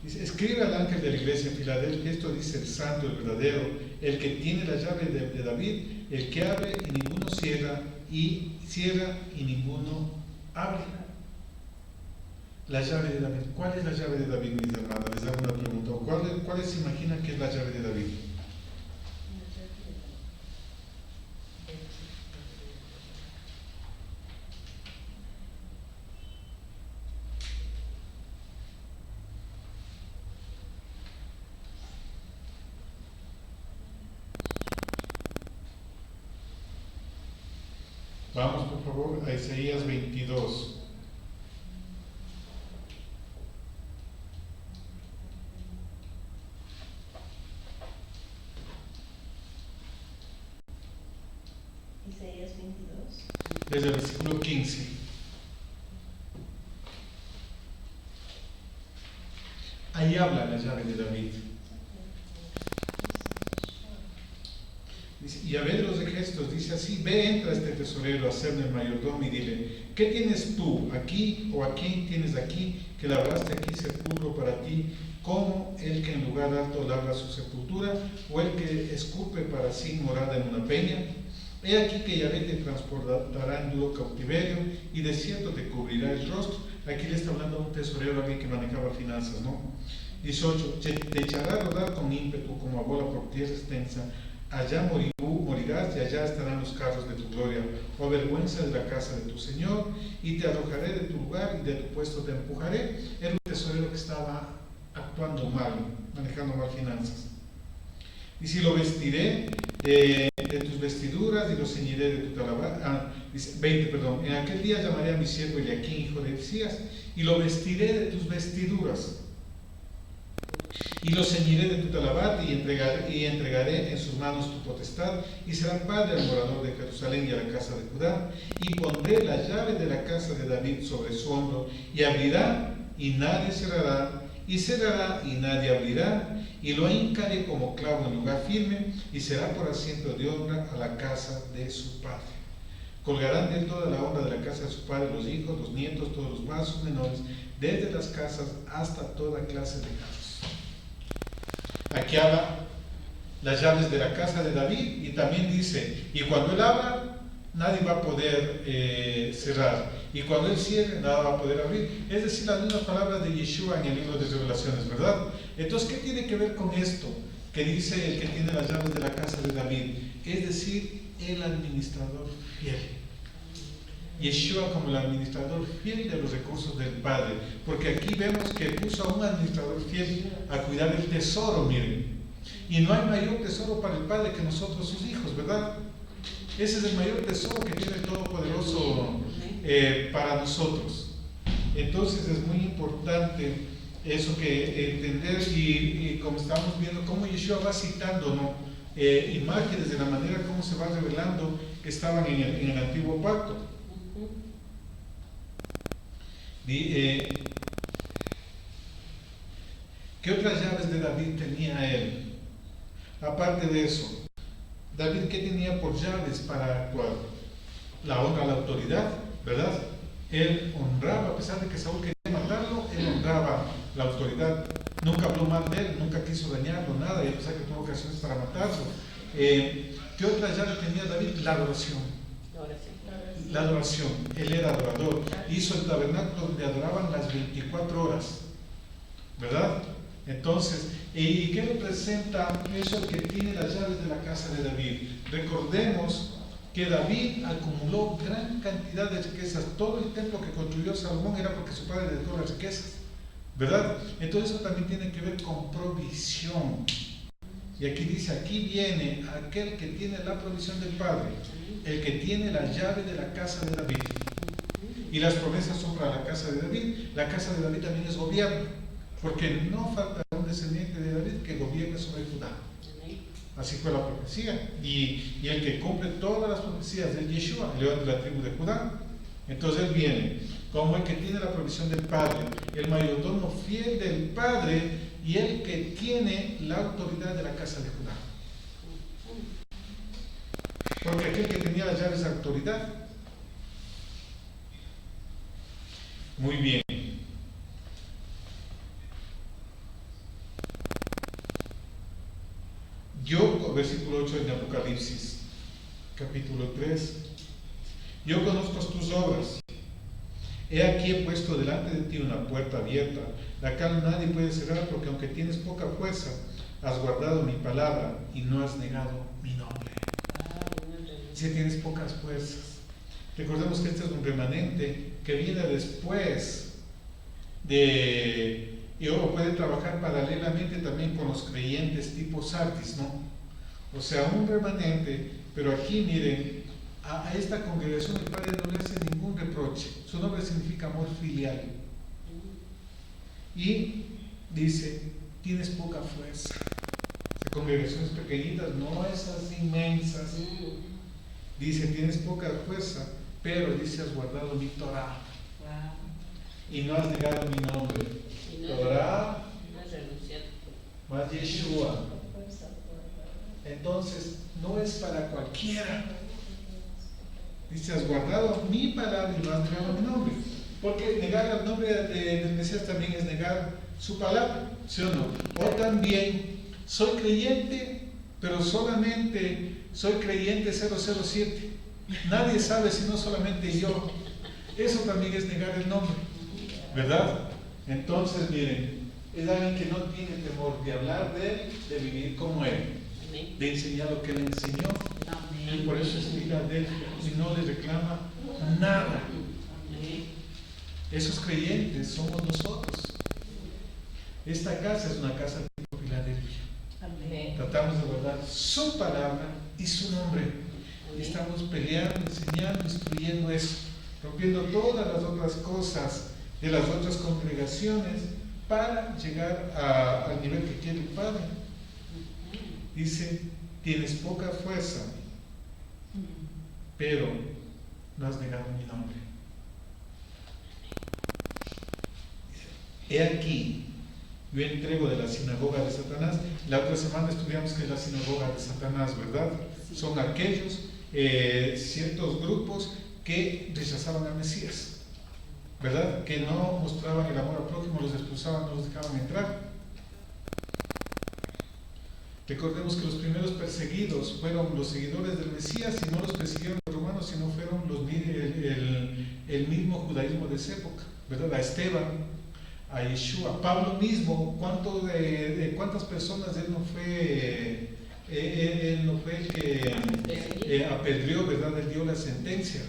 Dice, escribe al ángel de la iglesia en Filadelfia, esto dice el santo, el verdadero, el que tiene la llave de David, el que abre y ninguno cierra, y cierra y ninguno abre. La llave de David. ¿Cuál es la llave de David, mis hermanos? Les hago una pregunta. ¿Cuál se imaginan que es la llave de David? Vamos, por favor, a Isaías 22. Isaías 22. Desde el versículo 15. Ahí habla la llave de David. Dice, y a ver los ejércitos, dice así, ve, entra este tesorero a hacerme el mayordomo y dile, ¿qué tienes tú aquí o a quién tienes aquí que labraste aquí sepulcro para ti, como el que en lugar alto labra su sepultura o el que esculpe para sí morada en una peña? He aquí que Yahvé te transportará en duro cautiverio y de cierto te cubrirá el rostro. Aquí le está hablando a un tesorero, alguien que manejaba finanzas, ¿no? 18, te echará a rodar con ímpetu como a bola por tierra extensa. Allá morirás y allá estarán los carros de tu gloria, o vergüenza de la casa de tu Señor, y te arrojaré de tu lugar y de tu puesto te empujaré. Era un tesorero que estaba actuando mal, manejando mal finanzas. Y si lo vestiré de tus vestiduras y lo ceñiré de tu talabán. Dice 20, perdón. En aquel día llamaré a mi siervo Eliaquín, hijo de Hilcías, y lo vestiré de tus vestiduras. Y lo ceñiré de tu talabat y entregaré en sus manos tu potestad, y será padre al morador de Jerusalén y a la casa de Judá. Y pondré la llave de la casa de David sobre su hombro, y abrirá y nadie cerrará, y cerrará y nadie abrirá, y lo hincaré como clavo en lugar firme, y será por asiento de honra a la casa de su padre. Colgarán de él toda la honra de la casa de su padre, los hijos, los nietos, todos los vasos menores, desde las casas hasta toda clase de casas. Aquí habla las llaves de la casa de David, y también dice, y cuando él abra, nadie va a poder cerrar, y cuando él cierre, nada va a poder abrir. Es decir, las mismas palabras de Yeshua en el libro de Revelaciones, ¿verdad? Entonces, ¿qué tiene que ver con esto? Que dice el que tiene las llaves de la casa de David, es decir, el administrador fiel. Yeshua como el administrador fiel de los recursos del Padre, porque aquí vemos que puso a un administrador fiel a cuidar el tesoro, miren, y no hay mayor tesoro para el Padre que nosotros sus hijos, ¿verdad? Ese es el mayor tesoro que tiene el Todopoderoso para nosotros. Entonces es muy importante eso que entender, y como estamos viendo cómo Yeshua va citando, ¿no? Imágenes de la manera como se va revelando que estaban en el antiguo pacto. ¿Qué otras llaves de David tenía él? Aparte de eso, David, ¿qué tenía por llaves para actuar? La honra, la autoridad, ¿verdad? Él honraba, a pesar de que Saúl quería matarlo, él honraba la autoridad. Nunca habló mal de él, nunca quiso dañarlo, nada, y a pesar que tuvo ocasiones para matarlo. ¿Qué otra llave tenía David? La adoración. La adoración, él era adorador, hizo el tabernáculo donde adoraban las 24 horas, ¿verdad? Entonces, ¿y qué representa eso que tiene las llaves de la casa de David? Recordemos que David acumuló gran cantidad de riquezas. Todo el templo que construyó Salomón era porque su padre le dejó las riquezas, ¿verdad? Entonces eso también tiene que ver con provisión. Y aquí dice, aquí viene aquel que tiene la provisión del Padre, el que tiene la llave de la casa de David. Y las promesas son para la casa de David. La casa de David también es gobierno, porque no falta un descendiente de David que gobierne sobre Judá. Así fue la profecía. Y el que cumple todas las profecías de Yeshua, el león de la tribu de Judá. Entonces él viene como el que tiene la provisión del Padre, el mayordomo fiel del Padre y el que tiene la autoridad de la casa de Judá. Porque aquel que tenía las llaves de autoridad. Muy bien. Yo, versículo 8 de Apocalipsis, capítulo 3, yo conozco tus obras. He aquí he puesto delante de ti una puerta abierta, la cual nadie puede cerrar, porque aunque tienes poca fuerza, has guardado mi palabra y no has negado mi nombre. Si tienes pocas fuerzas. Recordemos que este es un remanente que viene después de, o puede trabajar paralelamente también con los creyentes tipo Sardis, ¿no? O sea, un remanente, pero aquí miren, a esta congregación el Padre no le hace ningún reproche. Su nombre significa amor filial. Y dice, tienes poca fuerza. Congregaciones pequeñitas, no esas inmensas. Dice, tienes poca fuerza, pero dice, has guardado mi Torah. Y no has negado mi nombre. Torah más Yeshua. Entonces, no es para cualquiera. Dice, has guardado mi palabra y no has negado mi nombre. Porque negar el nombre del Mesías también es negar su palabra, ¿sí o no? O también, soy creyente, pero solamente soy creyente 007. Nadie sabe sino solamente yo. Eso también es negar el nombre, ¿verdad? Entonces, miren, es alguien que no tiene temor de hablar de él, de vivir como él, de enseñar lo que él enseñó. Y por eso es hija de él y no le reclama nada. Esos creyentes somos nosotros. Esta casa es una casa tipo Filadelfia. Tratamos de guardar su palabra y su nombre. Y estamos peleando, enseñando, instruyendo eso, rompiendo todas las otras cosas de las otras congregaciones para llegar al nivel que quiere el Padre. Dice, tienes poca fuerza, pero no has negado mi nombre. He aquí, yo entrego de la sinagoga de Satanás. La otra semana estudiamos que es la sinagoga de Satanás, ¿verdad? Sí. Son aquellos ciertos grupos que rechazaban al Mesías, ¿verdad? Que no mostraban el amor al prójimo, los expulsaban, no los dejaban entrar. Recordemos que los primeros perseguidos fueron los seguidores del Mesías, y no los persiguieron los romanos, sino fueron el mismo judaísmo de esa época, ¿verdad? A Esteban, a Yeshua, Pablo mismo, ¿cuántas personas él no fue el que apedreó, ¿verdad? Él dio la sentencia.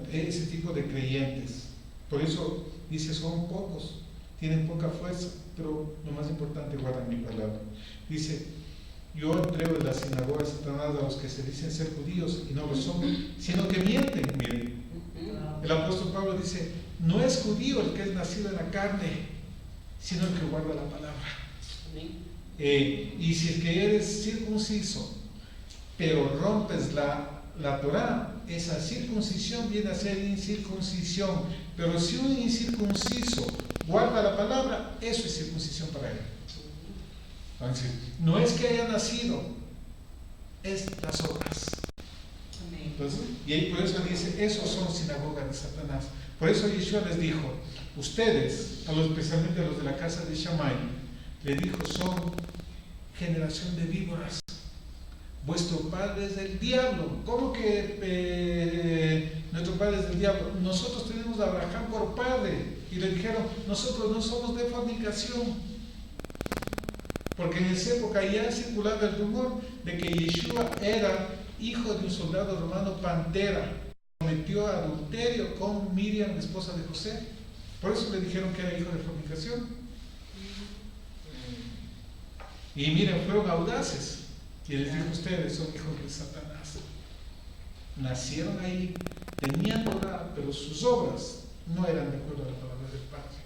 Ese tipo de creyentes. Por eso dice, son pocos, tienen poca fuerza, pero lo más importante, guardan mi palabra. Dice, yo entrego en la sinagoga de Satanás a los que se dicen ser judíos y no lo son, sino que mienten. Miren, el apóstol Pablo dice, no es judío el que es nacido en la carne, sino el que guarda la palabra. Y si es que eres circunciso, pero rompes la Torah, esa circuncisión viene a ser incircuncisión. Pero si un incircunciso guarda la palabra, eso es circuncisión para él. Entonces, no es que haya nacido, es las obras. Entonces, y ahí por eso dice, esos son sinagogas de Satanás. Por eso Yeshua les dijo, ustedes, especialmente a los de la casa de Shammai, les dijo, son generación de víboras. Vuestro padre es del diablo. ¿Cómo que nuestro padre es del diablo? Nosotros tenemos a Abraham por padre. Y le dijeron, nosotros no somos de fornicación. Porque en esa época ya circulaba el rumor de que Yeshua era hijo de un soldado romano pantera. Cometió adulterio con Miriam, esposa de José. Por eso le dijeron que era hijo de fornicación. Y miren, fueron audaces. Y les dijo, ustedes son hijos de Satanás. Nacieron ahí, tenían Torah, pero sus obras no eran de acuerdo a la palabra del Padre.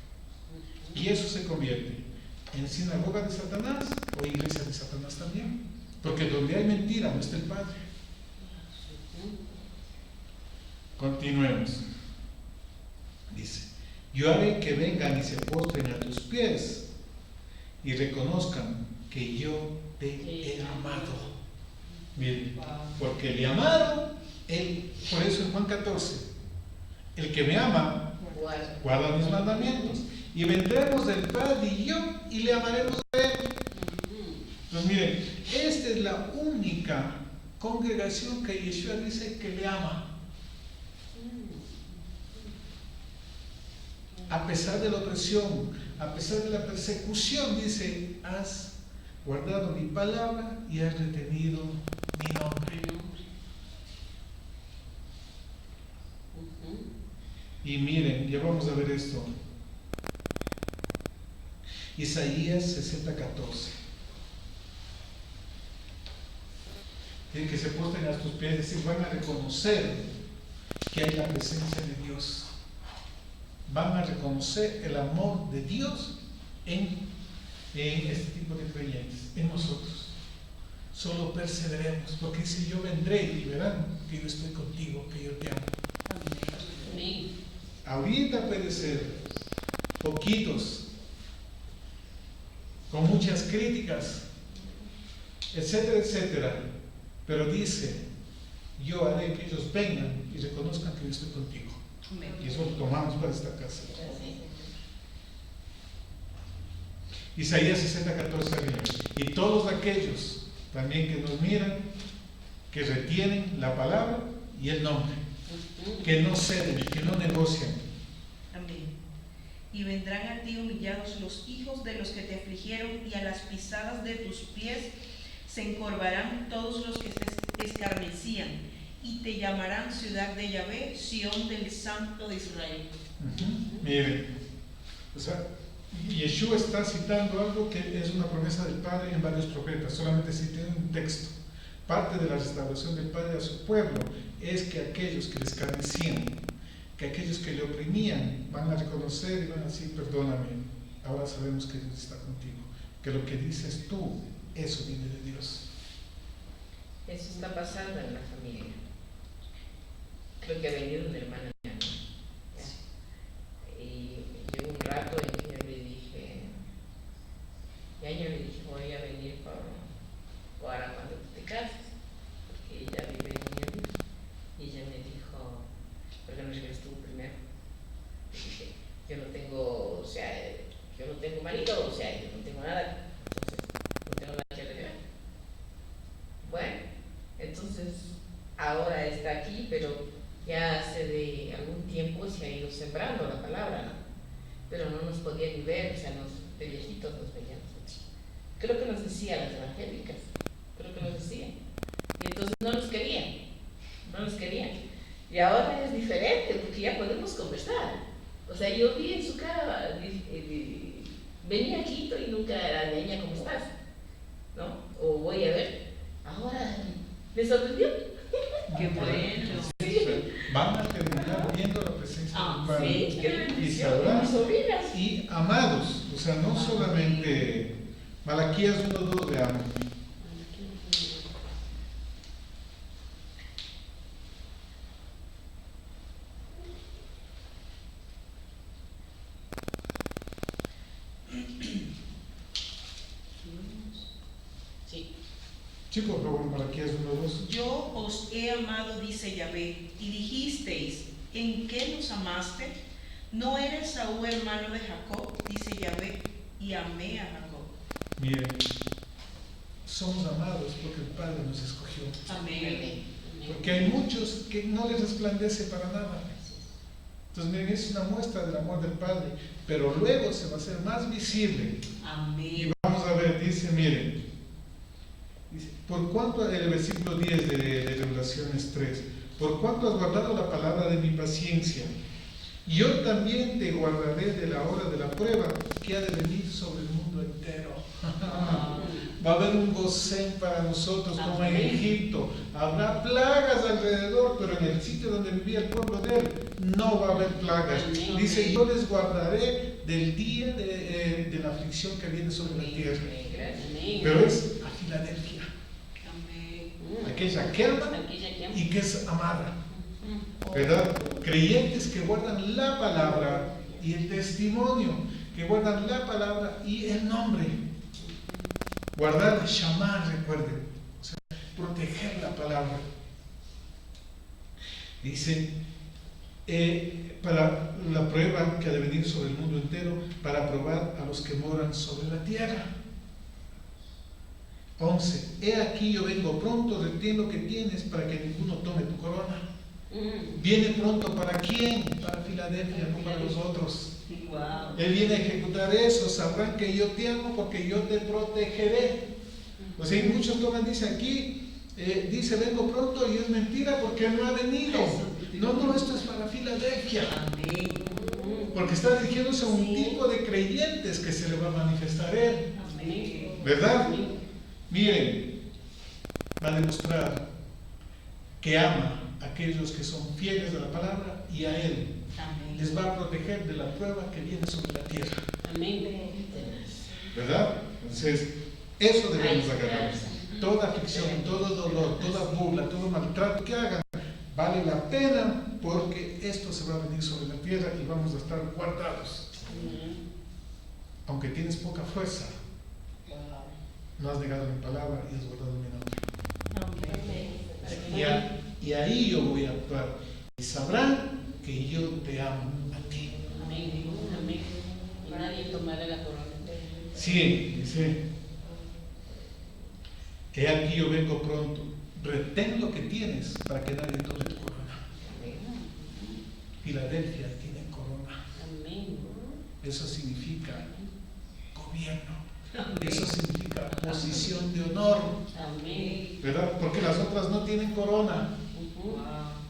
Y eso se convierte en sinagoga de Satanás o iglesia de Satanás también. Porque donde hay mentira no está el Padre. Continuemos. Dice, yo haré que vengan y se postren a tus pies y reconozcan que yo te he amado. Miren, porque le amaron, por eso en Juan 14, el que me ama, guarda mis mandamientos. Y vendremos del Padre y yo, y le amaremos a él. Entonces miren, esta es la única congregación que Yeshua dice que le ama. A pesar de la opresión, a pesar de la persecución, dice, has guardado mi palabra y has retenido mi nombre. Y miren, ya vamos a ver esto. Isaías 60:14. Tienen que se postren a tus pies, es decir, van a reconocer que hay la presencia de Dios. Van a reconocer el amor de Dios en este tipo de creyentes, en nosotros. Solo perseveremos, porque dice, yo vendré y verán que yo estoy contigo, que yo te amo. Amén. Ahorita puede ser poquitos, con muchas críticas, etcétera, etcétera, pero dice, yo haré que ellos vengan y reconozcan que yo estoy contigo. Y eso lo tomamos para esta casa. Isaías 60:14. Y todos aquellos también que nos miran, que retienen la palabra y el nombre, que no ceden, que no negocian. Amén. Y vendrán a ti humillados los hijos de los que te afligieron, y a las pisadas de tus pies se encorvarán todos los que te escarnecían, y te llamarán ciudad de Yahvé, Sión del Santo de Israel. Miren, o sea, Yeshua está citando algo que es una promesa del Padre en varios profetas, solamente cité un texto. Parte de la restauración del Padre a su pueblo es que aquellos que le escarnecían, que aquellos que le oprimían, van a reconocer y van a decir, perdóname, ahora sabemos que Dios está contigo, que lo que dices tú, eso viene de Dios. Eso está pasando en la familia. Creo que ha venido una hermana mía, ¿no? Y llegó un rato en que yo le dije, voy a venir para cuando te cases, porque ella vive en Miami. Y ella me dijo, ¿por qué no llegas tú primero? Y dije, yo no tengo marido, o sea, yo no tengo nada, entonces no tengo nada que arreglar. Bueno, entonces ahora está aquí, pero ya hace de algún tiempo se ha ido sembrando la palabra, ¿no? Pero no nos podía ni ver, o sea, de viejitos nos veíamos. Creo que nos decía las evangélicas, y entonces no nos querían. Y ahora es diferente, porque ya podemos conversar. O sea, yo vi en su cara, venía a Quito y nunca era niña, ¿cómo estás? ¿No? O voy a ver. Ahora, ¿me sorprendió? ¡Qué bueno! Sí. Van a terminar viendo la presencia del Padre. Sí, qué Y bendición, sabrán, mis sobrinas. y amados, o sea, no solamente Malaquías 1:2 de amo. Sí, por favor, Malaquías 1:2. Yo os he amado, dice Yahvé, y dijisteis, ¿en qué nos amaste? ¿No era Esaú hermano de Jacob? Dice Yahvé, y amé a Jacob. Miren, somos amados porque el Padre nos escogió. Amén. Porque hay muchos que no les resplandece para nada. Entonces, miren, es una muestra del amor del Padre, pero luego se va a hacer más visible. Amén. Y vamos a ver, dice, miren, dice, por cuanto, el versículo 10 de Revelaciones 3, por cuanto has guardado la palabra de mi paciencia, Yo también te guardaré de la hora de la prueba que ha de venir sobre el mundo entero. Va a haber un gosén para nosotros como en Egipto. Habrá plagas alrededor, pero en el sitio donde vivía el pueblo de él no va a haber plagas. Dice, yo les guardaré del día de la aflicción que viene sobre la tierra. Pero es a Filadelfia, aquella que ama y que es amada, ¿verdad? Creyentes que guardan la palabra y el testimonio, que guardan la palabra y el nombre. Guardar, llamar, recuerden, o sea, proteger la palabra. Dice, para la prueba que ha de venir sobre el mundo entero, para probar a los que moran sobre la tierra. 11. He aquí yo vengo pronto, retén lo que tienes para que ninguno tome tu corona. ¿Viene pronto para quién? Para Filadelfia, no para los otros. Él viene a ejecutar eso. Sabrán que yo te amo porque yo te protegeré. O sea, y muchos toman, dice aquí, dice vengo pronto y es mentira porque no ha venido. No, esto es para Filadelfia. Porque está dirigiéndose a un tipo de creyentes que se le va a manifestar él. ¿Verdad? Miren, va a demostrar que ama a aquellos que son fieles a la palabra y a él. Les va a proteger de la prueba que viene sobre la tierra. ¿Verdad? Entonces, eso debemos agarrar. Toda aflicción, todo dolor, toda burla, todo maltrato que hagan, vale la pena porque esto se va a venir sobre la tierra y vamos a estar guardados. Aunque tienes poca fuerza, no has negado mi palabra y has guardado mi nombre. Y ahí yo voy a actuar. Y sabrán que yo te amo a ti. Amén. Y nadie tomará la corona. Sí, dice. He aquí yo vengo pronto. Retén lo que tienes para que nadie tome tu corona. Filadelfia tiene corona. Eso significa gobierno. Eso significa posición de honor. ¿Verdad? Porque las otras no tienen corona.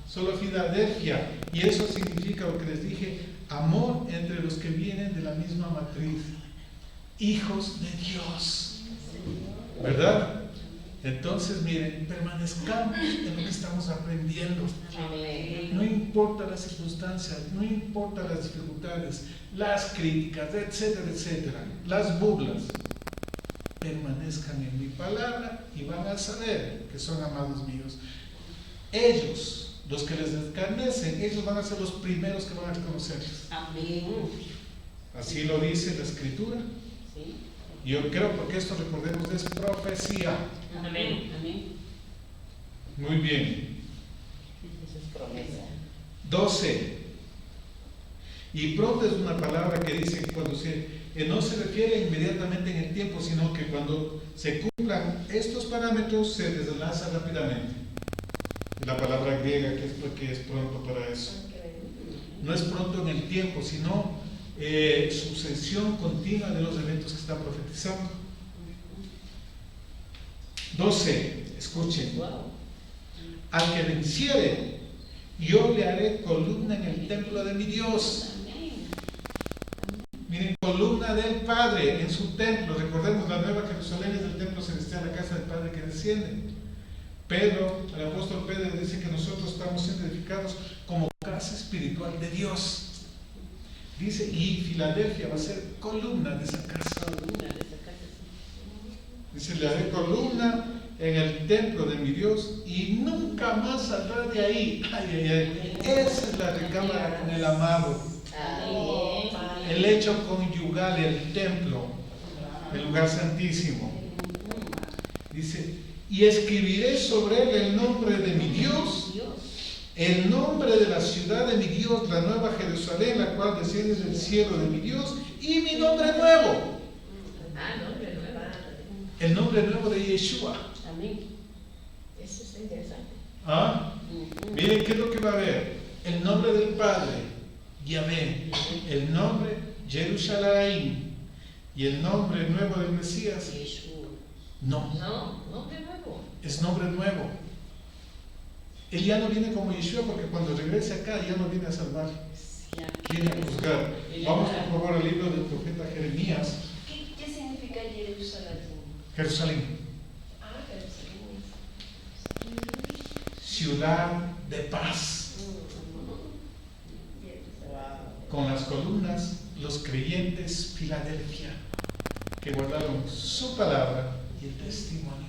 Solo Filadelfia. Y eso significa lo que les dije: amor entre los que vienen de la misma matriz. Hijos de Dios. ¿Verdad? Entonces, miren, permanezcamos en lo que estamos aprendiendo. No importa las circunstancias, no importa las dificultades, las críticas, etcétera, etcétera, las burlas. Permanezcan en mi palabra y van a saber que son amados míos. Ellos, los que les escarnecen, ellos van a ser los primeros que van a reconocerles. Así lo dice la Escritura. Yo creo, porque esto, recordemos, es profecía. Muy bien. 12. Y pronto es una palabra que dice cuando no se refiere inmediatamente en el tiempo, sino que cuando se cumplan estos parámetros se deslanza rápidamente. La palabra griega que es pronto para eso. No es pronto en el tiempo, sino sucesión continua de los eventos que está profetizando. 12. Escuchen. Al que venciere, yo le haré columna en el templo de mi Dios. Miren, columna del Padre en su templo. Recordemos, la Nueva Jerusalén es el templo celestial, la casa del Padre que desciende. Pedro, el apóstol Pedro, dice que nosotros estamos siendo edificados como casa espiritual de Dios. Dice, y Filadelfia va a ser columna de esa casa. Dice, le haré columna en el templo de mi Dios y nunca más saldrá de ahí. Esa es la recámara con el amado. El hecho conyugal, el templo, el lugar santísimo. Dice, y escribiré sobre él el nombre de mi Dios, el nombre de la ciudad de mi Dios, la nueva Jerusalén, la cual desciende del cielo de mi Dios, y mi nombre nuevo. Nombre nuevo. El nombre nuevo de Yeshua. Eso es interesante. Miren qué es lo que va a haber. El nombre del Padre, Yahvé. El nombre, Jerusalén. Y el nombre nuevo del Mesías. No, nombre nuevo. Es nombre nuevo. Él ya no viene como Yeshua, porque cuando regrese acá ya no viene a salvar. Quiere juzgar. Vamos por favor al libro del profeta Jeremías. ¿Qué significa Jerusalén? Jerusalén, Ah, Jerusalén. ciudad de paz. Con las columnas, los creyentes Filadelfia, que guardaron su palabra y el testimonio.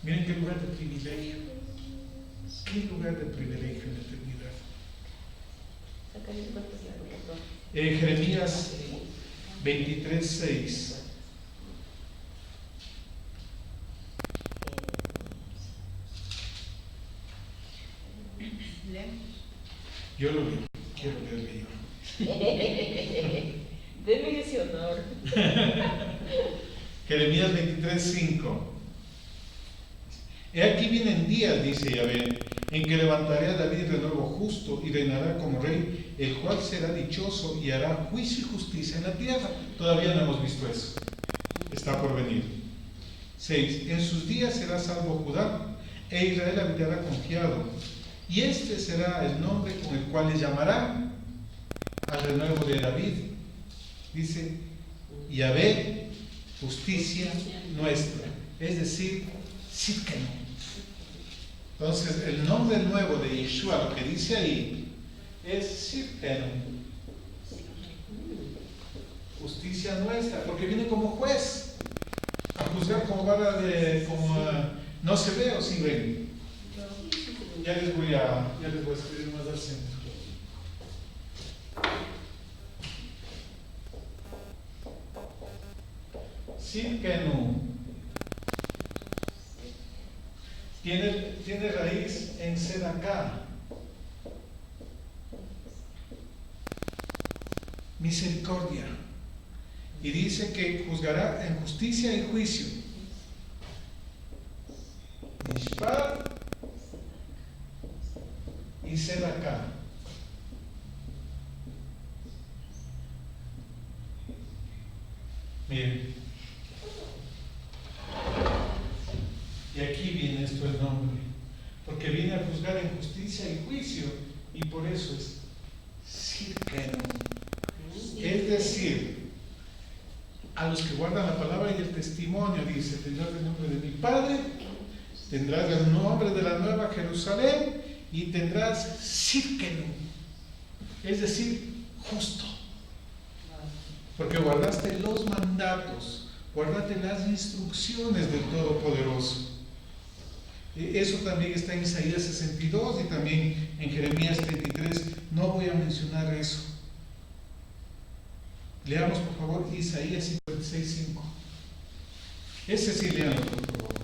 Miren qué lugar de privilegio. Qué lugar de privilegio en la eternidad. Jeremías 23:6. Yo lo leo, quiero leerle yo. Deme ese honor. Jeremías 23:5. He aquí vienen días, dice Yahvé, en que levantaré a David de nuevo justo y reinará como rey, el cual será dichoso y hará juicio y justicia en la tierra. Todavía no hemos visto eso. Está por venir. 6. En sus días será salvo Judá, e Israel habitará confiado. Y este será el nombre con el cual le llamará al renuevo de David. Dice, Yahvé, justicia nuestra. Es decir, Sidkenu. Entonces, el nombre nuevo de Yeshua, lo que dice ahí, es Sidkenu. Justicia nuestra, porque viene como juez a juzgar como vara de, no se ve o sí ven. Ya les voy a escribir más al centro. Sidkenu tiene raíz en Sedaká. Misericordia. Y dice que juzgará en justicia y juicio. Mishpat y Sedaká. Miren. Y aquí viene esto el nombre. Porque viene a juzgar en justicia y juicio. Y por eso es Sidkenu. Es decir, a los que guardan la palabra y el testimonio, dice, tendrás el nombre de mi Padre, tendrás el nombre de la nueva Jerusalén y tendrás Sidkenu, es decir, justo. Porque guardaste los mandatos, guardaste las instrucciones del Todopoderoso. Eso también está en Isaías 62 y también en Jeremías 33. No voy a mencionar eso. Leamos por favor Isaías 56:5. Ese sí leanlo por favor.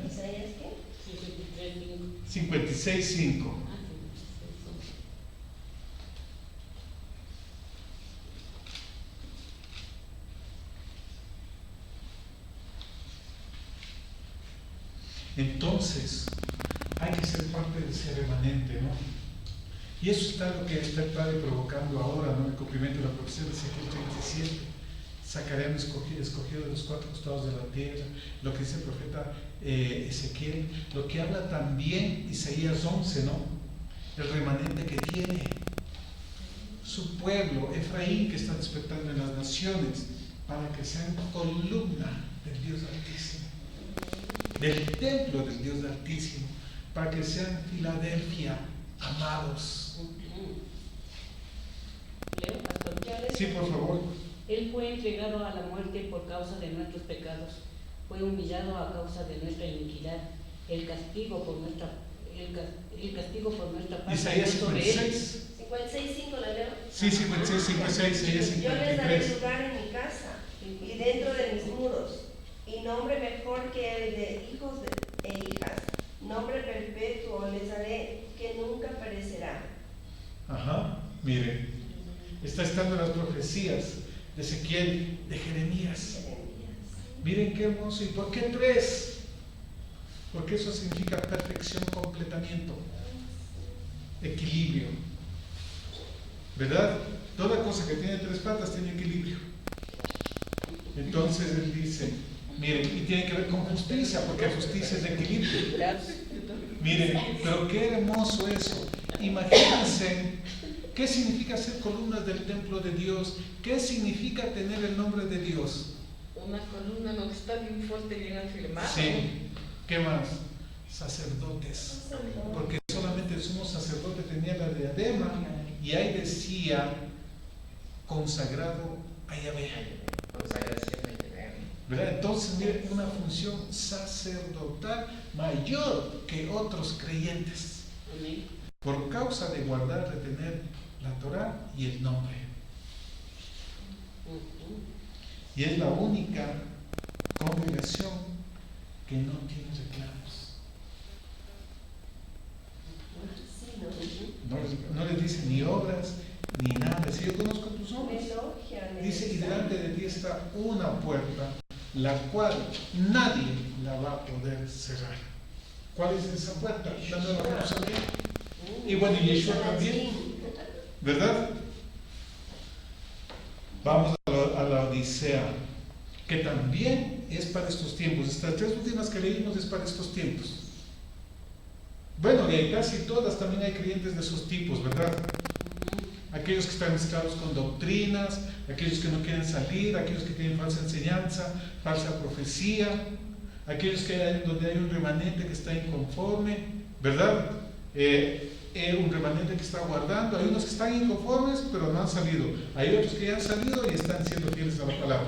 ¿Isaías qué? 56:5. Entonces, hay que ser parte de ese remanente, ¿no? Y eso está lo que está el Padre provocando ahora, ¿no? El cumplimiento de la profecía de Ezequiel 37. Sacaré escogido de los cuatro costados de la tierra, lo que dice el profeta Ezequiel, lo que habla también Isaías 11, ¿no? El remanente que tiene su pueblo, Efraín, que está despertando en las naciones, para que sean columna del Dios Altísimo, del templo del Dios Altísimo, para que sean Filadelfia, amados. Leo, pastor. Sí, por favor. Él fue entregado a la muerte por causa de nuestros pecados, fue humillado a causa de nuestra iniquidad. El castigo por nuestra paz Isaías fue sobre él. 56. 56:5 la leo. Sí, 56, 56, Isaías Yo les daré 53. lugar en mi casa y dentro de mis muros, y nombre mejor que el de hijos e hijas. Nombre perpetuo les daré, que nunca perecerá. Ajá, miren, está estando en las profecías de Ezequiel, de Jeremías. Miren qué hermoso. ¿Y por qué 3? Porque eso significa perfección, completamiento, equilibrio. ¿Verdad? Toda cosa que tiene 3 patas tiene equilibrio. Entonces él dice, miren, y tiene que ver con justicia, porque justicia es de equilibrio. Miren, pero qué hermoso eso. imagínense qué significa ser columnas del templo de Dios, qué significa tener el nombre de Dios. Una columna no está bien fuerte, bien afirmada. Sí, ¿qué más? Sacerdotes, porque solamente el sumo sacerdote tenía la diadema y ahí decía consagrado a Yahvé. Consagración a Yahvé. ¿Verdad? Entonces, mire, una función sacerdotal mayor que otros creyentes, Amén. por causa de guardar, retener la Torá y el nombre. Y es la única congregación que no tiene reclamos. Sí, ¿no? No les dice ni obras, ni nada. Si yo conozco tus Me obras. elogian. Dice, y delante de ti está una puerta, la cual nadie la va a poder cerrar. ¿Cuál es esa puerta? La nueva Jerusalén. Y bueno, y Yeshua también, ¿verdad? Vamos a la Odisea, que también es para estos tiempos. Estas tres últimas que leímos es para estos tiempos. Bueno, y hay casi todas también hay creyentes de esos tipos, ¿verdad? Aquellos que están mezclados con doctrinas, aquellos que no quieren salir, aquellos que tienen falsa enseñanza, falsa profecía, aquellos donde hay un remanente que está inconforme, ¿verdad? Un remanente que está guardando. Hay unos que están inconformes pero no han salido, hay otros que ya han salido y están siendo fieles a la palabra.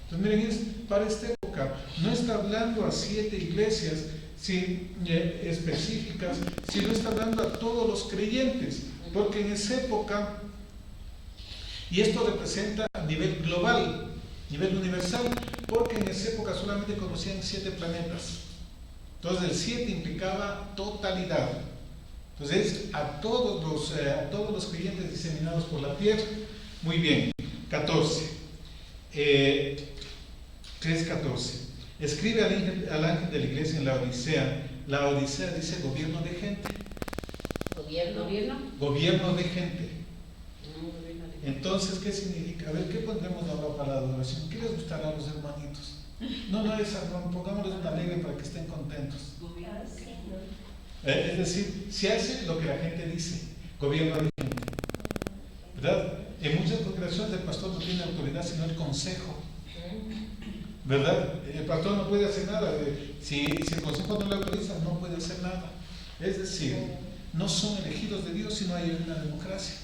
Entonces miren, es para esta época. No está hablando a 7 iglesias específicas, sino está hablando a todos los creyentes, porque en esa época, y esto representa a nivel global, nivel universal, porque en esa época solamente conocían 7 planetas. Entonces el 7 implicaba totalidad. Entonces a todos los creyentes diseminados por la tierra. Muy bien. 14. 3:14. Escribe al ángel de la iglesia en la Odisea. La Odisea dice gobierno de gente. Gobierno. Gobierno de gente. Gobierno de- Entonces, ¿qué significa? A ver, ¿qué pondremos ahora para la adoración? ¿Qué les gustará a los hermanitos? No, esa, pongámosles una alegre para que estén contentos. Ah, sí, ¿no? Es decir, se hace lo que la gente dice, gobierno de gente, ¿verdad? En muchas congregaciones el pastor no tiene autoridad sino el consejo, ¿verdad? El pastor no puede hacer nada, si el consejo no le autoriza no puede hacer nada. Es decir, no son elegidos de Dios sino hay una democracia.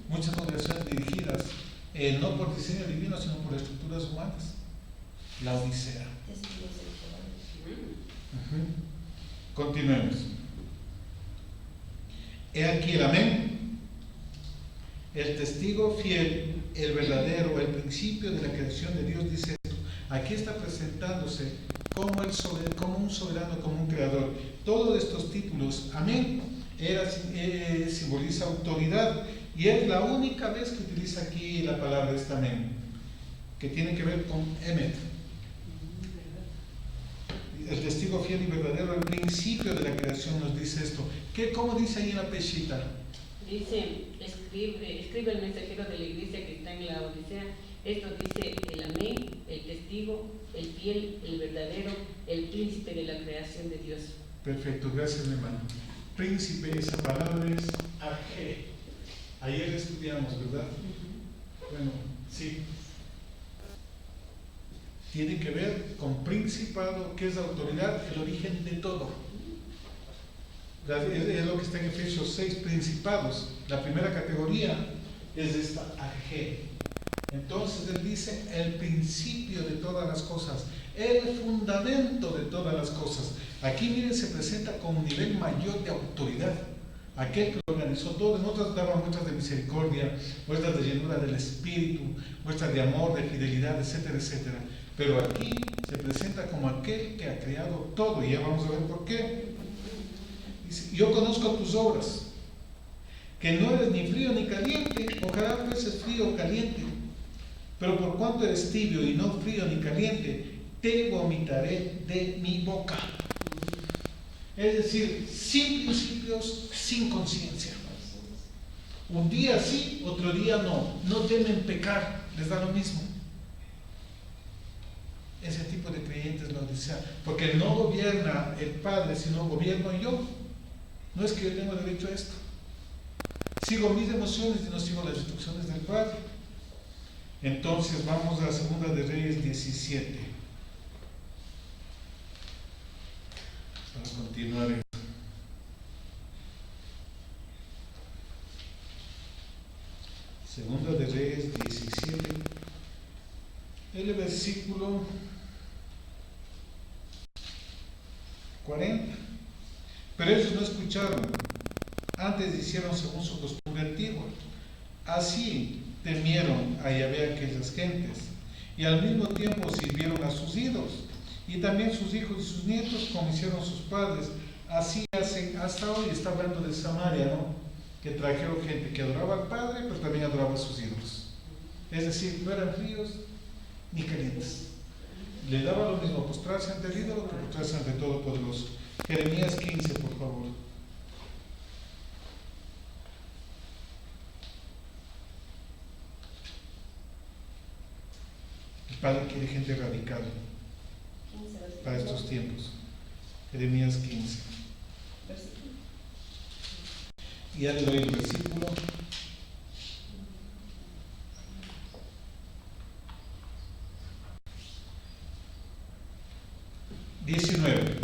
Muchas congregaciones dirigidas no por diseño divino sino por estructuras humanas. La Odisea. Testigos de Jehová. Continuemos. He aquí el amén, el testigo fiel, el verdadero, el principio de la creación de Dios, dice esto. Aquí está presentándose como un soberano, como un creador. Todos estos títulos, amén, simboliza autoridad, y es la única vez que utiliza aquí la palabra este amén, que tiene que ver con emet. El testigo fiel y verdadero, el principio de la creación, nos dice esto. ¿Cómo dice ahí en la Peshita? Dice, escribe el mensajero de la iglesia que está en la Odisea. Esto dice el amén, el testigo, el fiel, el verdadero, el príncipe de la creación de Dios. Perfecto, gracias mi hermano. Príncipe, esa palabra es Arge. Ayer estudiamos, ¿verdad? Bueno, sí. Tiene que ver con principado, que es la autoridad, el origen de todo. Es lo que está en Efesios 6, principados. La primera categoría es esta Arge. Entonces él dice el principio de todas las cosas, el fundamento de todas las cosas. Aquí miren, se presenta con un nivel mayor de autoridad. Aquel que lo organizó todo. En otras daban muestras de misericordia, muestras de llenura del Espíritu, muestras de amor, de fidelidad, etcétera, etcétera. Pero aquí se presenta como aquel que ha creado todo, y ya vamos a ver por qué. Dice, yo conozco tus obras, que no eres ni frío ni caliente, ojalá fueses frío o caliente, pero por cuanto eres tibio y no frío ni caliente, te vomitaré de mi boca. Es decir, sin principios, sin conciencia. Un día sí, otro día no. No temen pecar, les da lo mismo. Ese tipo de creyentes la Odisea, porque no gobierna el Padre, sino gobierno yo. No es que yo tengo derecho a esto. Sigo mis emociones y no sigo las instrucciones del Padre. Entonces vamos a la Segunda de Reyes 17. Para continuar esto. Segunda de Reyes 17. El versículo 40. Pero ellos no escucharon, antes hicieron según su costumbre antigua. Así temieron a Yahvé aquellas gentes, y al mismo tiempo sirvieron a sus ídolos, y también sus hijos y sus nietos, como hicieron sus padres. Así hacen hasta hoy. Está hablando de Samaria, ¿no? Que trajeron gente que adoraba al Padre, pero también adoraba a sus ídolos. Es decir, no eran fríos ni calientes. Le daba lo mismo postrarse ante el ídolo que postrarse ante el Todopoderoso. Jeremías 15, por favor. El Padre quiere gente radical para estos tiempos. Jeremías 15. Y ya le doy el versículo.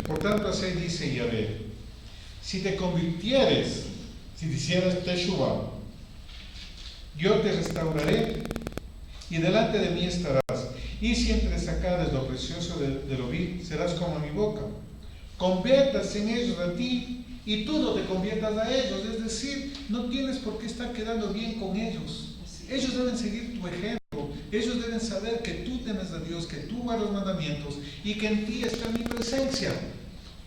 Por tanto, así dice Yahvé: si te convirtieres, si hicieras Teshuvah, yo te restauraré y delante de mí estarás. Y si entresacares lo precioso de lo vil, serás como mi boca. Conviértase en ellos a ti y tú no te conviertas a ellos. Es decir, no tienes por qué estar quedando bien con ellos. Ellos deben seguir tu ejemplo. Ellos deben saber que tú temes a Dios, que tú guardas los mandamientos y que en ti está mi presencia.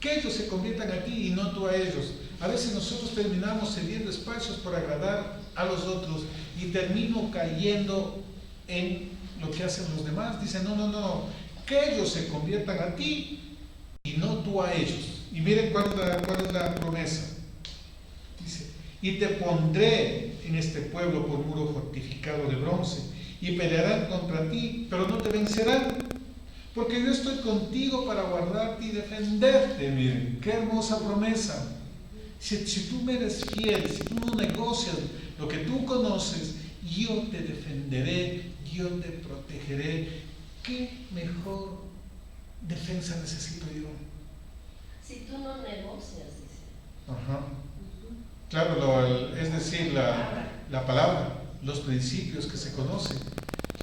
Que ellos se conviertan a ti y no tú a ellos. A veces nosotros terminamos cediendo espacios por agradar a los otros y termino cayendo en lo que hacen los demás. Dicen, no, que ellos se conviertan a ti y no tú a ellos. Y miren cuál es la promesa. Dice, y te pondré en este pueblo por muro fortificado de bronce, y pelearán contra ti, pero no te vencerán, porque yo estoy contigo para guardarte y defenderte. Miren, qué hermosa promesa. Si tú me eres fiel, si tú no negocias lo que tú conoces, yo te defenderé, yo te protegeré. ¿Qué mejor defensa necesito yo? Si tú no negocias, dice. Ajá. Claro, es decir, la palabra, los principios que se conocen.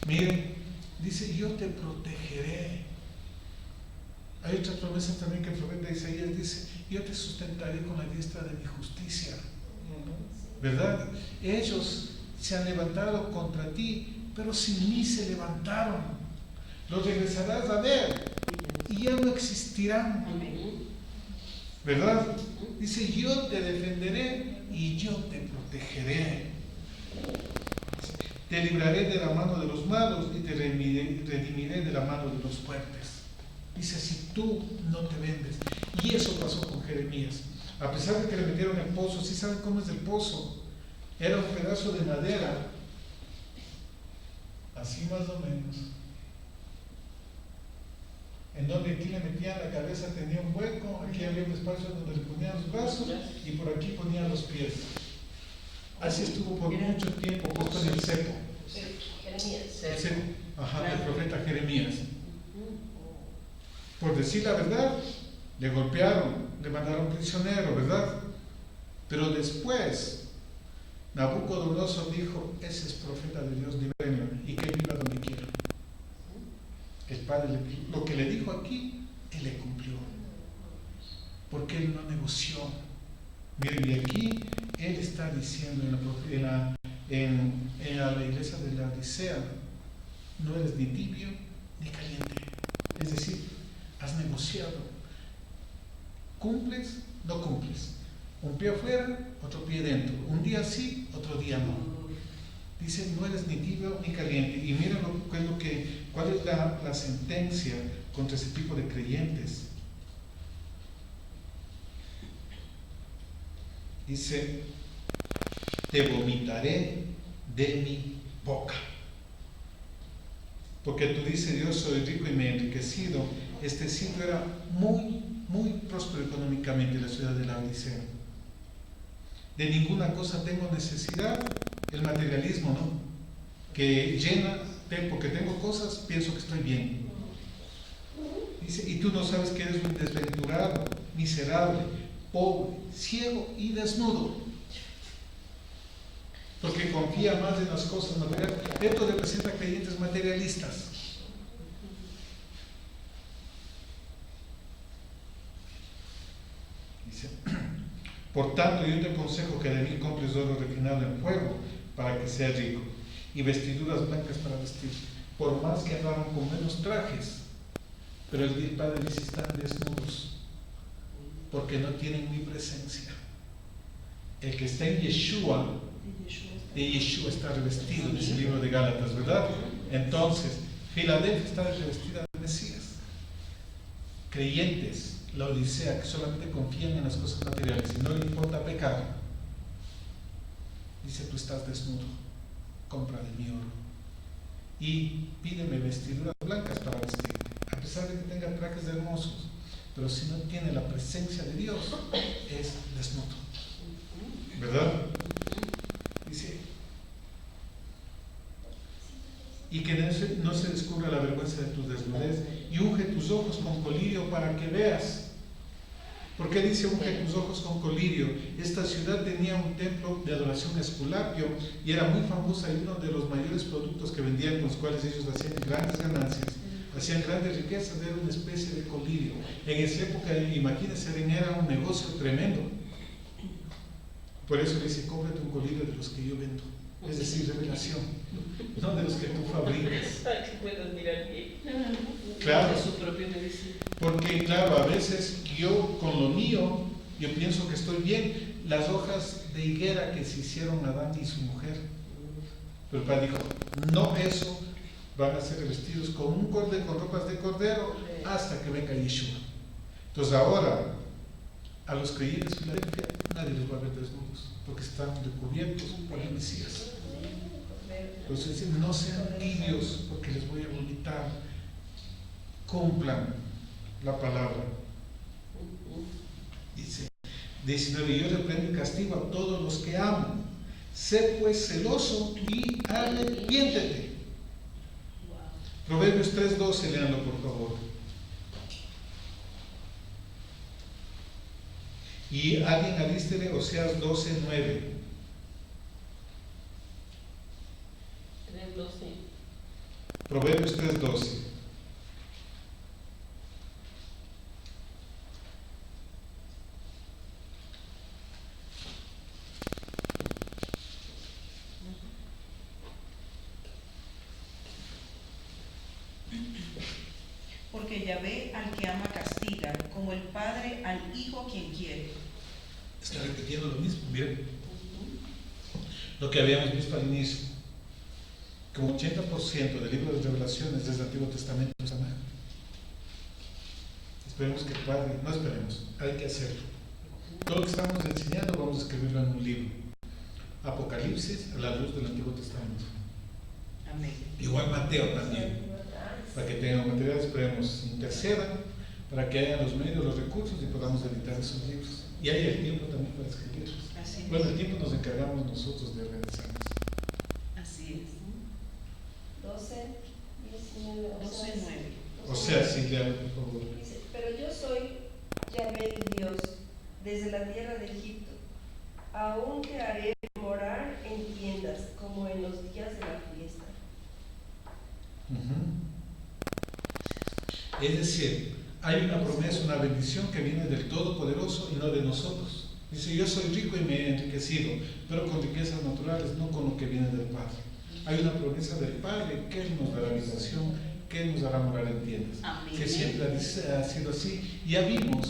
Miren, dice, yo te protegeré. Hay otras promesas también que el profeta Isaías dice, yo te sustentaré con la diestra de mi justicia. ¿Verdad? Ellos se han levantado contra ti, pero sin mí se levantaron. Los regresarás a ver y ya no existirán. ¿Verdad? Dice, yo te defenderé y yo te protegeré. Te libraré de la mano de los malos y te redimiré de la mano de los fuertes. Dice, si tú no te vendes. Y eso pasó con Jeremías. A pesar de que le metieron el pozo, ¿sí saben cómo es el pozo? Era un pedazo de madera, así más o menos, en donde aquí le metían la cabeza, tenía un hueco, aquí había un espacio donde le ponían los brazos y por aquí ponían los pies. Así estuvo por mucho tiempo puesto en el cepo. Jeremías. El profeta Jeremías. Por decir la verdad, le golpearon, le mandaron prisionero, ¿verdad? Pero después Nabucodonosor dijo, ese es profeta de Dios, libérenlo y que viva donde quiera. El padre, lo que le dijo aquí, él le cumplió, porque él no negoció. Miren, y aquí él está diciendo en la iglesia de la Odisea, no eres ni tibio ni caliente. Es decir, has negociado. ¿Cumples? No cumples. Un pie afuera, otro pie dentro. Un día sí, otro día no. Dice, no eres ni tibio ni caliente. Y miren cuál es la sentencia contra ese tipo de creyentes. Dice, te vomitaré de mi boca. Porque tú dices, yo soy rico y me he enriquecido. Este sitio era muy, muy próspero económicamente, la ciudad de la Odisea. de ninguna cosa tengo necesidad, el materialismo, ¿no? Que llena, porque tengo cosas, pienso que estoy bien. Dice, y tú no sabes que eres un desventurado, miserable, pobre, ciego y desnudo, porque confía más en las cosas materiales. Esto representa creyentes materialistas. Dice, por tanto, yo te aconsejo que de mí compres oro refinado en fuego para que seas rico, y vestiduras blancas para vestir, por más que andaban con menos trajes. Pero el Padre dice, están desnudos, porque no tienen mi presencia. El que está en Yeshua, de Yeshua está revestido, dice el libro de Gálatas, ¿verdad? Entonces, Filadelfia está revestida de Mesías. Creyentes, la Odisea, que solamente confían en las cosas materiales y no le importa pecar, dice, tú estás desnudo, compra de mi oro y pídeme vestiduras blancas para vestir, a pesar de que tenga trajes hermosos, pero si no tiene la presencia de Dios, es desnudo, ¿verdad? Dice, y que no se descubra la vergüenza de tu desnudez, y unge tus ojos con colirio para que veas. ¿Por qué dice unge tus ojos con colirio? Esta ciudad tenía un templo de adoración a Esculapio y era muy famosa, y uno de los mayores productos que vendían, con los cuales ellos hacían grandes ganancias, hacían grandes riquezas, era una especie de colirio. En esa época, imagínense, era un negocio tremendo. Por eso dice, cómprate un colirio de los que yo vendo, es decir, revelación, no de los que tú fabricas. Para que puedas mirar bien. Claro, Su propia medicina. porque claro, a veces yo con lo mío, yo pienso que estoy bien. Las hojas de higuera que se hicieron Adán y su mujer, pero el Padre dijo, no, eso, van a ser revestidos con un cordero, con ropas de cordero, hasta que venga Yeshua. Entonces ahora, a los creyentes de Filadelfia, nadie los va a ver desnudos, porque están recubiertos por el Mesías. Entonces dicen, no sean tibios, porque les voy a vomitar. Cumplan la palabra. Dice 19, yo reprendo y castigo a todos los que amo. Sé pues celoso y arrepiéntete. Proverbios 3:12, léanlo por favor. Y alguien alístele Oseas 12:9. 3:12. Proverbios 3:12. Porque Yahvé al que ama castiga, como el padre al hijo quien quiere. Está repitiendo lo mismo, miren. Lo que habíamos visto al inicio. Como 80% del libro de Revelaciones desde el Antiguo Testamento es amar. Esperemos que el Padre, no esperemos, hay que hacerlo. Todo lo que estamos enseñando vamos a escribirlo en un libro. Apocalipsis a la luz del Antiguo Testamento. Amén. Igual Mateo también. Para que tengan material, esperemos intercedan, para que haya los medios, los recursos y podamos editar esos libros. Y haya el tiempo también para escribirlos. Así es. Bueno, el tiempo nos encargamos nosotros de organizarnos. Así es. 12, 19, 12:9. O sea, sí, léalo, por favor. Dice, pero yo soy Yahvé tu Dios, desde la tierra de Egipto. Aún te haré morar en tiendas, como en los días de la fiesta. Es decir, hay una promesa, una bendición que viene del Todopoderoso y no de nosotros. Dice, yo soy rico y me he enriquecido, pero con riquezas naturales, no con lo que viene del Padre. Hay una promesa del Padre que Él nos dará habitación, que Él nos hará morar en tiendas. Amén. Que siempre ha sido así. Ya vimos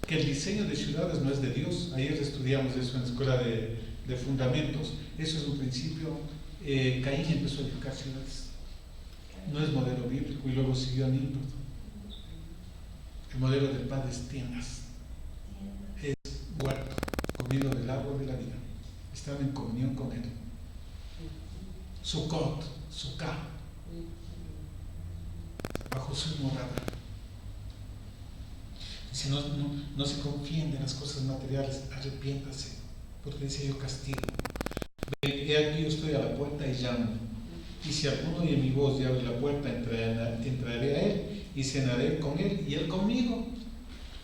que el diseño de ciudades no es de Dios. Ayer estudiamos eso en la escuela de fundamentos. Eso es un principio. Caín empezó a edificar ciudades. No es modelo bíblico, y luego siguió a Nimrod. El modelo del Padre es tiendas, es huerto, comiendo del árbol de la vida. Están en comunión con Él. Sukkot, Sukkah, bajo su morada. Si no se confíen de las cosas materiales, arrepiéntase. porque dice yo castigo. He aquí yo estoy a la puerta y llamo. Y si alguno oye mi voz y abre la puerta, entraré a él y cenaré con él y él conmigo.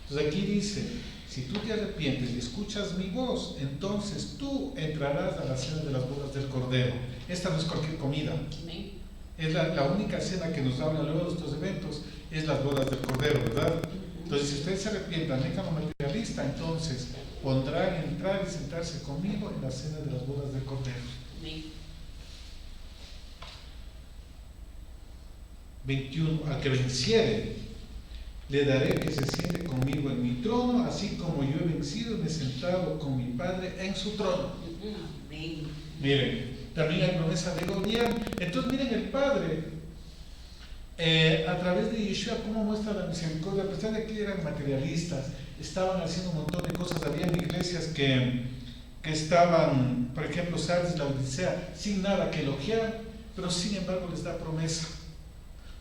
Entonces aquí dice, si tú te arrepientes y escuchas mi voz, entonces tú entrarás a la cena de las bodas del Cordero. Esta no es cualquier comida. Amén. Es la única cena que nos habla luego de estos eventos, es las bodas del Cordero, ¿verdad? Entonces, si ustedes se arrepientan, dejan lo materialista, entonces podrán entrar y sentarse conmigo en la cena de las bodas del Cordero. Amén. 21. Al que venciere, le daré que se siente conmigo en mi trono, así como yo he vencido y me he sentado con mi Padre en su trono. Amén. Miren, también hay promesa de gobierno. Entonces, miren el Padre. A través de Yeshua, cómo muestra la misericordia. A pesar de que eran materialistas, estaban haciendo un montón de cosas. Habían iglesias que estaban, por ejemplo, Sardis, la Odisea, sin nada que elogiar, pero sin embargo les da promesa.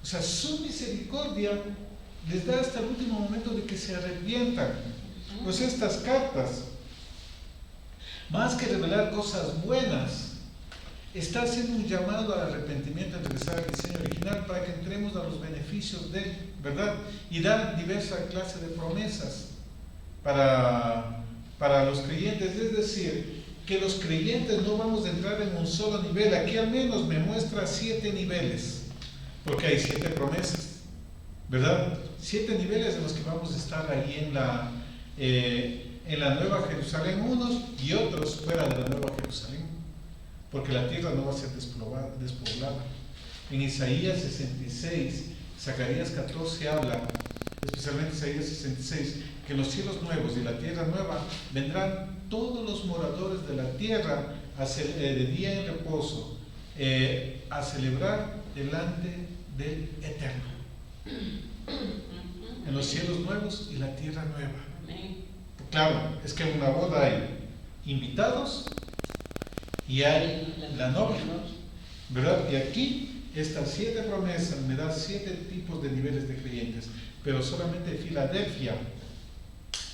O sea, su misericordia les da hasta el último momento de que se arrepientan. Pues estas cartas, más que revelar cosas buenas, está haciendo un llamado al arrepentimiento, a regresar al diseño original para que entremos a los beneficios de él, ¿verdad? Y dar diversas clases de promesas para los creyentes. Es decir, que los creyentes no vamos a entrar en un solo nivel. Aquí al menos me muestra 7 niveles, porque hay 7 promesas, ¿verdad? 7 niveles en los que vamos a estar ahí en la Nueva Jerusalén, unos y otros fuera de la Nueva Jerusalén, porque la tierra no va a ser despoblada. En Isaías 66, Zacarías 14 habla, especialmente Isaías 66, que en los cielos nuevos y la tierra nueva vendrán todos los moradores de la tierra de día en reposo, a celebrar delante del Eterno, en los cielos nuevos y la tierra nueva. Claro, es que en una boda hay invitados y hay la novia, ¿verdad? Y aquí estas 7 promesas me dan 7 tipos de niveles de creyentes, pero solamente Filadelfia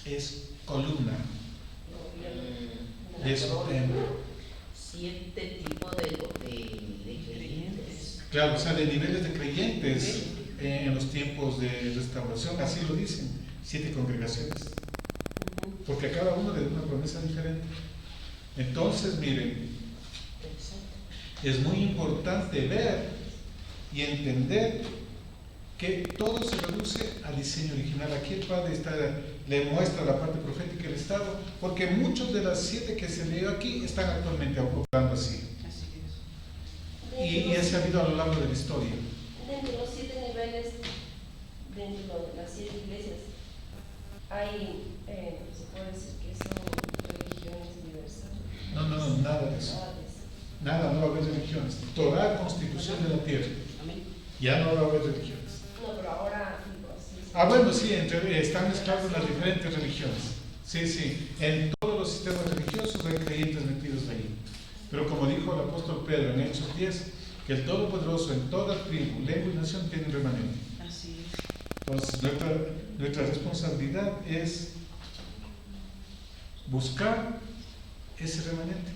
es columna de su templo. 7 tipos de creyentes. Claro, o sea, de niveles de creyentes en los tiempos de restauración, así lo dicen, 7 congregaciones, porque a cada uno le da una promesa diferente. Entonces, miren, es muy importante ver y entender que todo se reduce al diseño original. Aquí el Padre le muestra la parte profética del Estado, porque muchos de las 7 que se leyó aquí están actualmente operando así. Y es sabido a lo largo de la historia. Dentro de los 7 niveles, dentro de las 7 iglesias, hay, se puede decir que son religiones universales. No, nada de eso. Nada, no va a haber religiones. Torah, constitución de la tierra. Ya no va a haber religiones. No, pero ahora, sí. Bueno, sí, están mezcladas las diferentes religiones. Sí, en todos los sistemas religiosos hay creyentes metidos ahí. Pero como dijo el apóstol Pedro en Hechos 10, que el Todopoderoso en toda tribu, lengua y nación tiene un remanente. Así es. Entonces, nuestra responsabilidad es buscar ese remanente,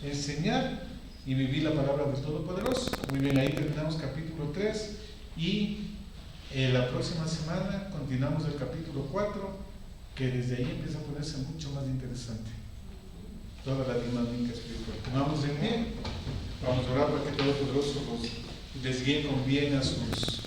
enseñar y vivir la palabra del Todopoderoso. Muy bien, ahí terminamos capítulo 3 y la próxima semana continuamos el capítulo 4, que desde ahí empieza a ponerse mucho más interesante. Toda la dinámica espiritual. Tomamos en bien, vamos a orar para que el Todopoderoso les guíe con bien a sus